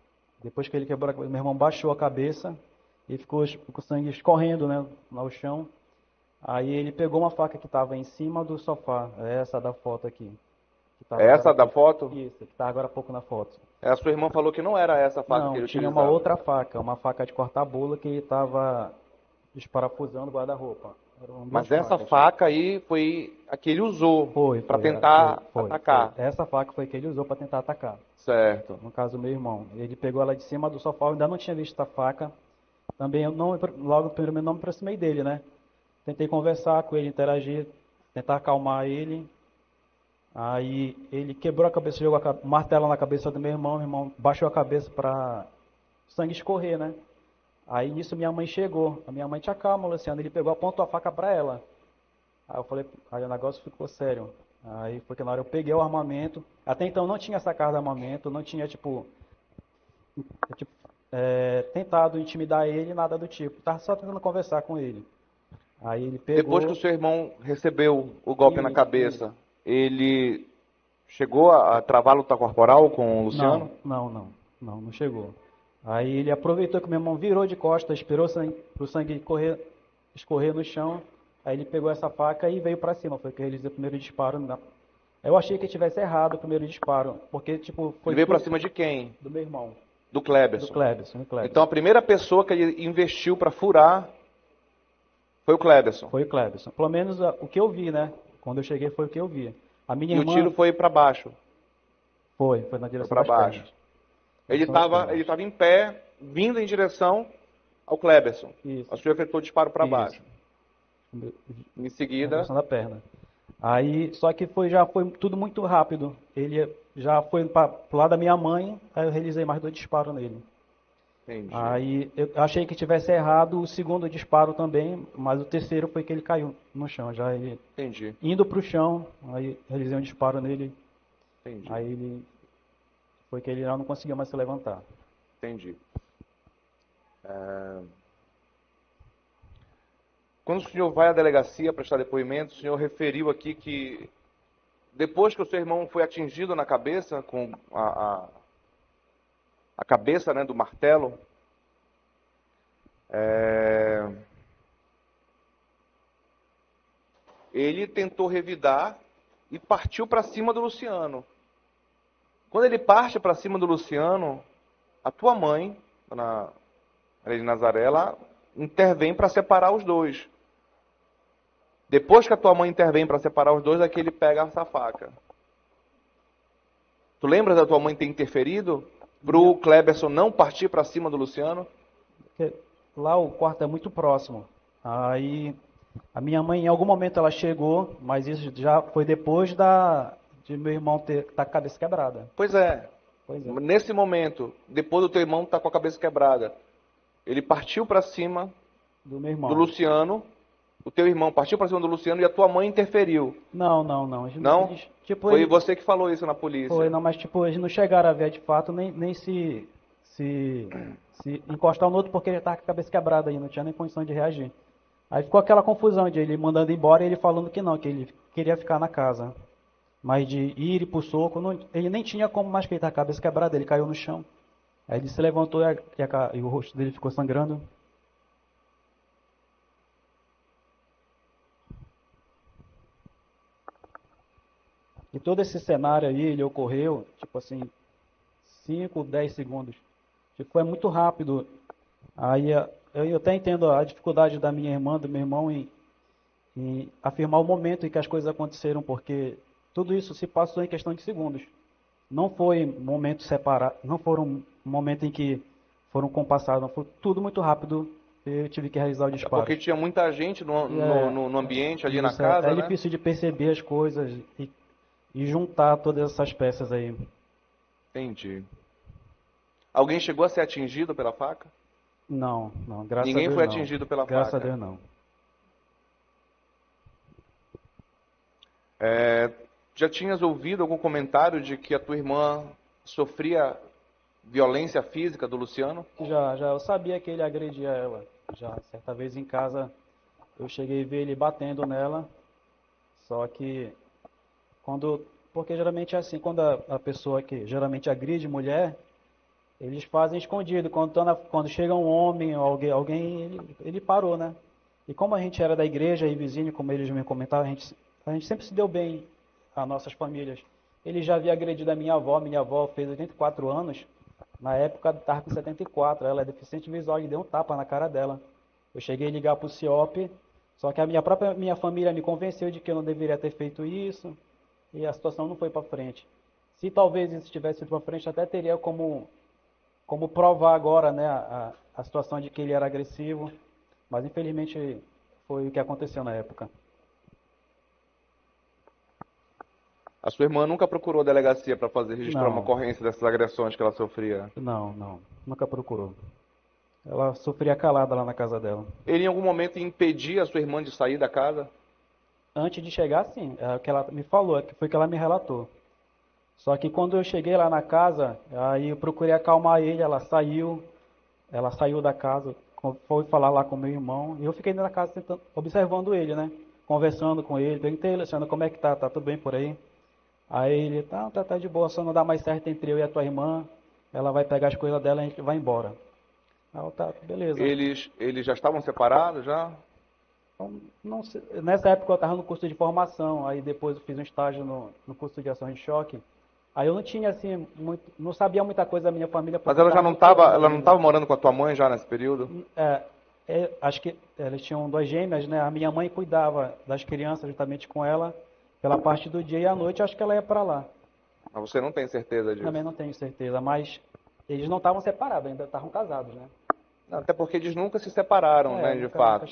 Depois que ele quebrou a cabeça, meu irmão baixou a cabeça e ficou com o sangue escorrendo, né, no chão. Aí ele pegou uma faca que estava em cima do sofá, essa da foto aqui. Essa da foto? Isso, que está agora há pouco na foto. A sua irmã falou que não era essa faca não, que ele tinha utilizava. uma outra faca, uma faca de cortar bolo que ele estava desparafusando o guarda-roupa. Mas essa faca aí foi a que ele usou para tentar atacar. Essa faca foi a que ele usou para tentar atacar. Certo. No caso, meu irmão. Ele pegou ela de cima do sofá, eu ainda não tinha visto a faca. Também eu não, logo primeiro não me aproximei dele, né? Tentei conversar com ele, interagir, tentar acalmar ele. Aí ele quebrou a cabeça, jogou o martelo na cabeça do meu irmão baixou a cabeça para o sangue escorrer, né? Aí nisso minha mãe chegou, a minha mãe te acalma, Luciano, ele pegou, apontou a faca para ela. Aí eu falei, aí o negócio ficou sério. Aí foi que na hora eu peguei o armamento, até então não tinha sacado armamento, não tinha tentado intimidar ele, nada do tipo, tava só tentando conversar com ele. Aí ele pegou... Depois que o seu irmão recebeu o golpe na cabeça, ele chegou a travar luta corporal com o Luciano? Não chegou. Aí ele aproveitou que meu irmão virou de costas, esperou o sangue escorrer no chão, aí ele pegou essa faca e veio pra cima, foi que ele deu o primeiro disparo. Eu achei que tivesse errado o primeiro disparo, porque tipo... Ele veio pra cima de quem? Do meu irmão. Do Kleberson. Do Kleberson. Então a primeira pessoa que ele investiu pra furar foi o Kleberson. Foi o Kleberson. Pelo menos o que eu vi, né? Quando eu cheguei foi o que eu vi. A minha irmã... E o tiro foi pra baixo? Foi na direção das baixo. Ele estava em pé, vindo em direção ao Kleberson. Isso. A senhora efetuou o disparo para baixo. Em seguida... Na direção da perna. Aí, só que já foi tudo muito rápido. Ele já foi pro lado da minha mãe, aí eu realizei mais 2 disparos nele. Entendi. Aí eu achei que tivesse errado o segundo disparo também, mas o terceiro foi que ele caiu no chão. Já ele Entendi. Indo pro chão, aí realizei um disparo nele. Entendi. Aí foi que ele já não conseguiu mais se levantar. Entendi. Quando o senhor vai à delegacia prestar depoimento, o senhor referiu aqui que depois que o seu irmão foi atingido na cabeça com a cabeça, né, do martelo, ele tentou revidar e partiu para cima do Luciano. Quando ele parte para cima do Luciano, a tua mãe, Dona Maria de Nazaré, ela intervém para separar os dois. Depois que a tua mãe intervém para separar os dois, é que ele pega essa faca. Tu lembras da tua mãe ter interferido pro Kleberson não partir para cima do Luciano? Porque lá o quarto é muito próximo. Aí a minha mãe, em algum momento, ela chegou, mas isso já foi depois de meu irmão estar com a cabeça quebrada. Pois é. Nesse momento, depois do teu irmão estar com a cabeça quebrada, ele partiu para cima do meu irmão. Do Luciano. O teu irmão partiu para cima do Luciano e a tua mãe interferiu. Não. Não? Foi você que falou isso na polícia. Foi, não, mas tipo, eles não chegaram a ver de fato, nem se encostar um no outro, porque ele estava com a cabeça quebrada aí, não tinha nem condição de reagir. Aí ficou aquela confusão de ele mandando embora e ele falando que não, que ele queria ficar na casa. Mas de ir pro soco, ele nem tinha como mais, porque ele estava com a cabeça quebrada, ele caiu no chão. Aí ele se levantou e o rosto dele ficou sangrando. E todo esse cenário aí, ele ocorreu, tipo assim, 5, 10 segundos. Tipo, foi muito rápido. Aí eu até entendo a dificuldade da minha irmã, do meu irmão, em afirmar o momento em que as coisas aconteceram, porque tudo isso se passou em questão de segundos. Não foi momento separado, não foram um momento em que foram compassados, foi tudo muito rápido. Eu tive que realizar o disparo. Porque tinha muita gente no ambiente ali na casa, né? É né? difícil de perceber as coisas e juntar todas essas peças aí. Entendi. Alguém chegou a ser atingido pela faca? Não, graças a Deus Ninguém foi atingido pela faca? Graças a Deus não. Já tinhas ouvido algum comentário de que a tua irmã sofria violência física do Luciano? Já, eu sabia que ele agredia ela. Já, certa vez em casa, eu cheguei a ver ele batendo nela, só que porque geralmente é assim, quando a pessoa que geralmente agride mulher, eles fazem escondido. Quando chega um homem ou alguém ele parou, né? E como a gente era da igreja e vizinho, como eles me comentavam, a gente sempre se deu bem a nossas famílias. Ele já havia agredido a minha avó fez 84 anos, na época estava com 74, ela é deficiente visual, ele deu um tapa na cara dela. Eu cheguei a ligar para o CIOP, só que minha família me convenceu de que eu não deveria ter feito isso, e a situação não foi para frente. Se talvez isso tivesse ido para frente, até teria como provar agora, né, a situação de que ele era agressivo, mas infelizmente foi o que aconteceu na época. A sua irmã nunca procurou a delegacia para registrar uma ocorrência dessas agressões que ela sofria? Não, nunca procurou. Ela sofria calada lá na casa dela. Ele em algum momento impedia a sua irmã de sair da casa? Antes de chegar, sim. É o que ela me falou, foi o que ela me relatou. Só que quando eu cheguei lá na casa, aí eu procurei acalmar ele, ela saiu da casa. foi falar lá com meu irmão, e eu fiquei na casa tentando, observando ele, né? Conversando com ele, perguntei, Luciano, como é que tá? Tá tudo bem por aí? Aí ele, tá de boa, só não dá mais certo entre eu e a tua irmã, ela vai pegar as coisas dela e a gente vai embora. Aí eu, tá, beleza. Eles já estavam separados, já? Então, não sei, nessa época eu estava no curso de formação, aí depois eu fiz um estágio no curso de ação de choque. Aí eu não tinha assim, não sabia muita coisa da minha família. Mas ela já não estava, ela não estava morando com a tua mãe já nesse período? Acho que eles tinham 2 gêmeas, né? A minha mãe cuidava das crianças juntamente com ela, pela parte do dia e à noite, acho que ela ia para lá. Mas você não tem certeza disso? Também não tenho certeza, mas eles não estavam separados, ainda estavam casados, né? Não, até porque eles nunca se separaram, né, de fato,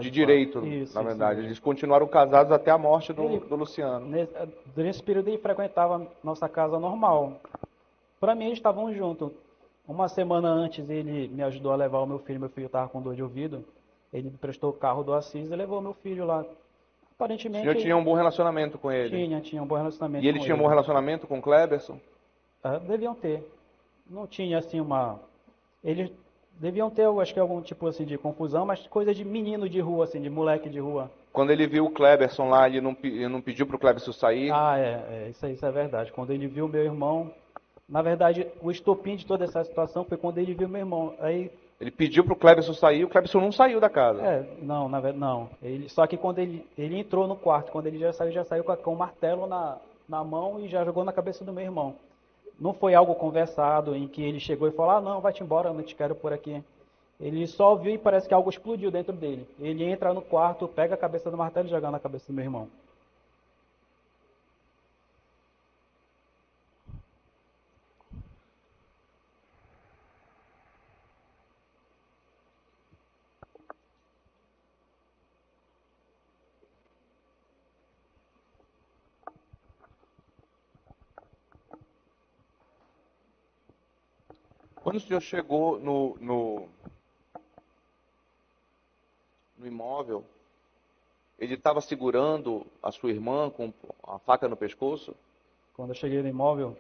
de direito, na verdade. Eles continuaram casados até a morte do Luciano. Durante esse período ele frequentava nossa casa normal. Para mim eles estavam juntos. Uma semana antes ele me ajudou a levar o meu filho estava com dor de ouvido. Ele me prestou o carro do Assis e levou meu filho lá. Aparentemente... O senhor tinha um bom relacionamento com ele? Tinha um bom relacionamento com ele. E ele tinha um bom relacionamento com o Kleberson? Deviam ter. Não tinha assim Eles deviam ter, eu acho que algum tipo assim de confusão, mas coisa de menino de rua, assim, de moleque de rua. Quando ele viu o Kleberson lá, ele não pediu para o Kleberson sair? Isso é verdade. Quando ele viu meu irmão, na verdade, o estopim de toda essa situação foi quando ele viu meu irmão. Aí ele pediu para o Kleberson sair, o Kleberson não saiu da casa. Não, na verdade, não. Só que quando ele entrou no quarto, quando ele já saiu com o martelo na mão e já jogou na cabeça do meu irmão. Não foi algo conversado em que ele chegou e falou, não, vai-te embora, eu não te quero por aqui. Ele só viu e parece que algo explodiu dentro dele. Ele entra no quarto, pega a cabeça do martelo e joga na cabeça do meu irmão. Quando o senhor chegou no imóvel, ele estava segurando a sua irmã com a faca no pescoço? Quando eu cheguei no imóvel?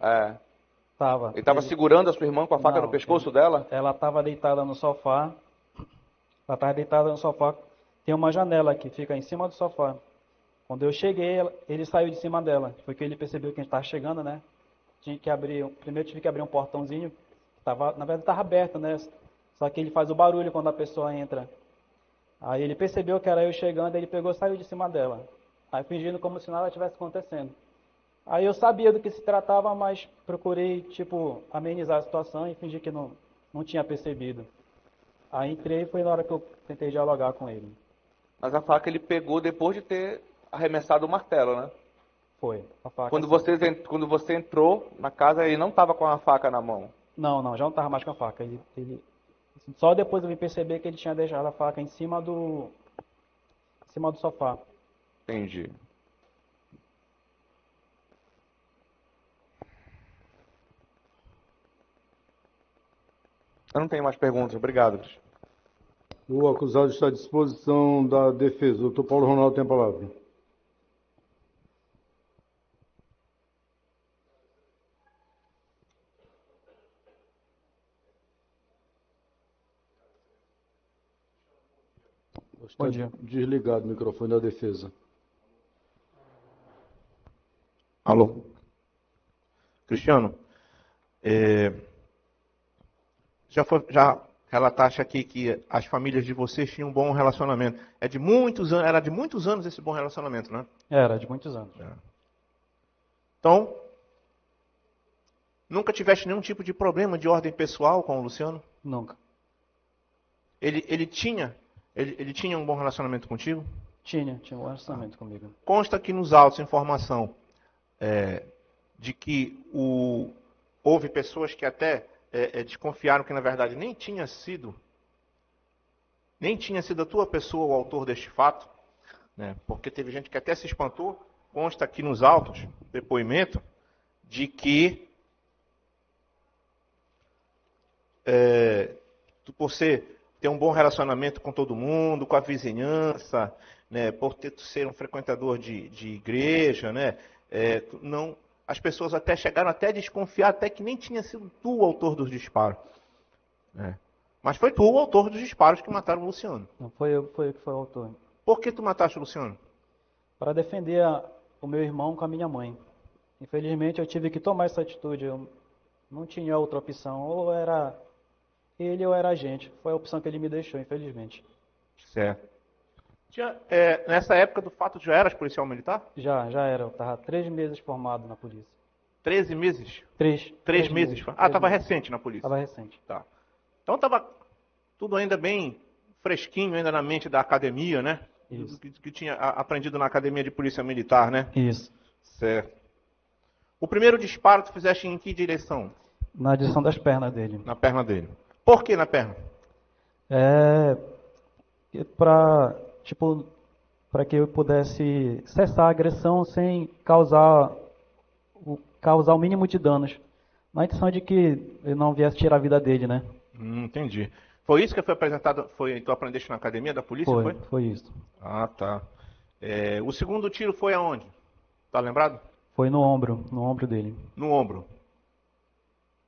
Estava. Ele estava segurando a sua irmã com a faca no pescoço dela? Ela estava deitada no sofá. Tem uma janela que fica em cima do sofá. Quando eu cheguei, ele saiu de cima dela. Foi que ele percebeu que a gente estava chegando, né? Primeiro tive que abrir um portãozinho. Na verdade estava aberto, né? Só que ele faz o barulho quando a pessoa entra. Aí ele percebeu que era eu chegando, ele pegou e saiu de cima dela. Aí fingindo como se nada estivesse acontecendo. Aí eu sabia do que se tratava, mas procurei, amenizar a situação e fingir que não tinha percebido. Aí entrei e foi na hora que eu tentei dialogar com ele. Mas a faca ele pegou depois de ter arremessado o martelo, né? Foi. A faca quando você entrou na casa, ele não estava com a faca na mão? Não, já não estava mais com a faca. Só depois eu vim perceber que ele tinha deixado a faca em cima do sofá. Entendi. Eu não tenho mais perguntas. Obrigado, Cris. O acusado está à disposição da defesa. O doutor Paulo Ronaldo tem a palavra. Está desligado o microfone da defesa. Alô? Cristiano, já relataste aqui que as famílias de vocês tinham um bom relacionamento. Era de muitos anos esse bom relacionamento, né? Era, de muitos anos. Então, nunca tiveste nenhum tipo de problema de ordem pessoal com o Luciano? Nunca. Ele tinha um bom relacionamento contigo? Tinha um bom relacionamento comigo. Consta aqui nos autos informação de que houve pessoas que até desconfiaram que na verdade nem tinha sido a tua pessoa o autor deste fato, né? Porque teve gente que até se espantou. Consta aqui nos autos, depoimento, de que por ter um bom relacionamento com todo mundo, com a vizinhança, né, por ser um frequentador de igreja, né, as pessoas até chegaram até a desconfiar até que nem tinha sido tu o autor dos disparos. Né. Mas foi tu o autor dos disparos que mataram o Luciano. Não foi eu que foi o autor. Por que tu mataste o Luciano? Para defender o meu irmão com a minha mãe. Infelizmente eu tive que tomar essa atitude. Eu não tinha outra opção. Ou era ele ou era a gente. Foi a opção que ele me deixou, infelizmente. Certo. Nessa época do fato, já eras policial militar? Já era. Eu estava 3 meses formado na polícia. 13 meses? 3 meses. Estava recente na polícia. Estava recente. Tá. Então estava tudo ainda bem fresquinho ainda na mente da academia, né? Isso. Que tinha aprendido na academia de polícia militar, né? Isso. Certo. O primeiro disparo tu fizeste em que direção? Na direção das pernas dele. Na perna dele. Por que na perna? Para que eu pudesse cessar a agressão sem causar o mínimo de danos. Na intenção de que eu não viesse tirar a vida dele, né? Entendi. Foi isso que foi apresentado, tu aprendeste na academia da polícia, foi? Foi isso. Ah, tá. O segundo tiro foi aonde? Tá lembrado? Foi no ombro dele. No ombro.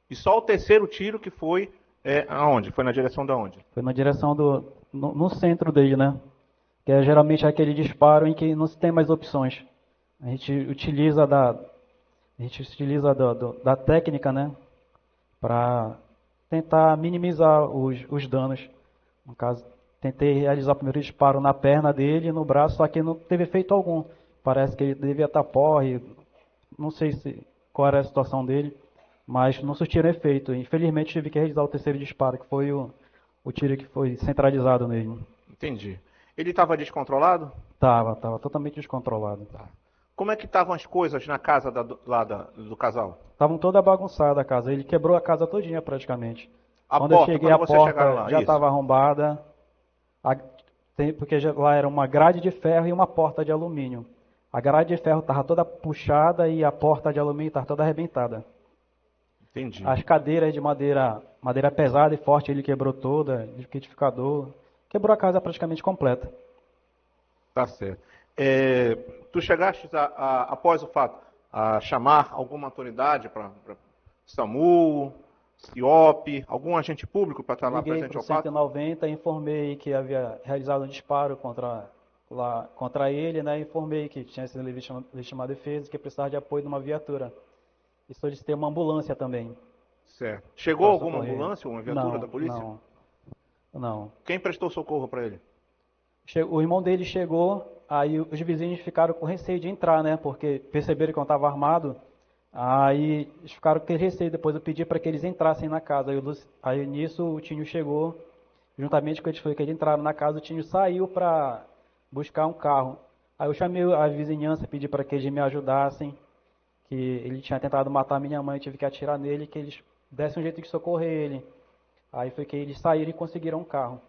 E só o terceiro tiro que foi aonde? Foi na direção de onde? Foi na direção no centro dele, né? Que é geralmente aquele disparo em que não se tem mais opções. A gente utiliza da técnica, né? Para tentar minimizar os danos. No caso, tentei realizar o primeiro disparo na perna dele e no braço, só que não teve efeito algum. Parece que ele devia estar porre, não sei qual era a situação dele, mas não surtiram efeito. Infelizmente, tive que realizar o terceiro disparo, que foi o tiro que foi centralizado nele. Entendi. Ele estava descontrolado? Estava totalmente descontrolado. Tá. Como é que estavam as coisas na casa do casal? Estavam toda bagunçada a casa. Ele quebrou a casa todinha praticamente. Quando eu cheguei, a porta já estava arrombada. Porque lá era uma grade de ferro e uma porta de alumínio. A grade de ferro estava toda puxada e a porta de alumínio estava toda arrebentada. Entendi. As cadeiras de madeira pesada e forte ele quebrou toda, liquidificador. Quebrou a casa praticamente completa. Tá certo. Tu chegaste, após o fato, a chamar alguma autoridade para SAMU, CIOP, algum agente público para estar lá presente ao fato? 190, informei que havia realizado um disparo contra ele, né? Informei que tinha sido legítima defesa e que precisava de apoio de uma viatura. E solicitei uma ambulância também. Certo. Chegou alguma ambulância, uma viatura da polícia? Não. Quem prestou socorro para ele? O irmão dele chegou, aí os vizinhos ficaram com receio de entrar, né? Porque perceberam que eu estava armado. Aí eles ficaram com receio. Depois eu pedi para que eles entrassem na casa. Aí nisso o Tinho chegou, juntamente com eles, foi que eles entraram na casa. O Tinho saiu para buscar um carro. Aí eu chamei a vizinhança, pedi para que eles me ajudassem, que ele tinha tentado matar minha mãe, eu tive que atirar nele, que eles dessem um jeito de socorrer ele. Aí foi que eles saíram e conseguiram um carro.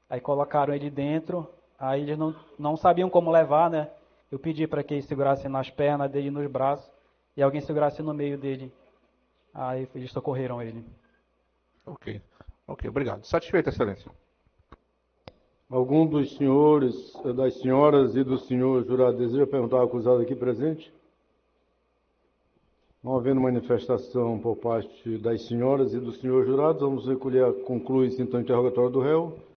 Aí colocaram ele dentro, aí eles não sabiam como levar, né? Eu pedi para que eles segurassem nas pernas dele e nos braços, e alguém segurasse no meio dele. Aí eles socorreram ele. Ok, obrigado. Satisfeito, Excelência. Algum dos senhores, das senhoras e do senhor jurado deseja perguntar ao acusado aqui presente? Não havendo manifestação por parte das senhoras e do senhor jurado, vamos concluir então o interrogatório do réu.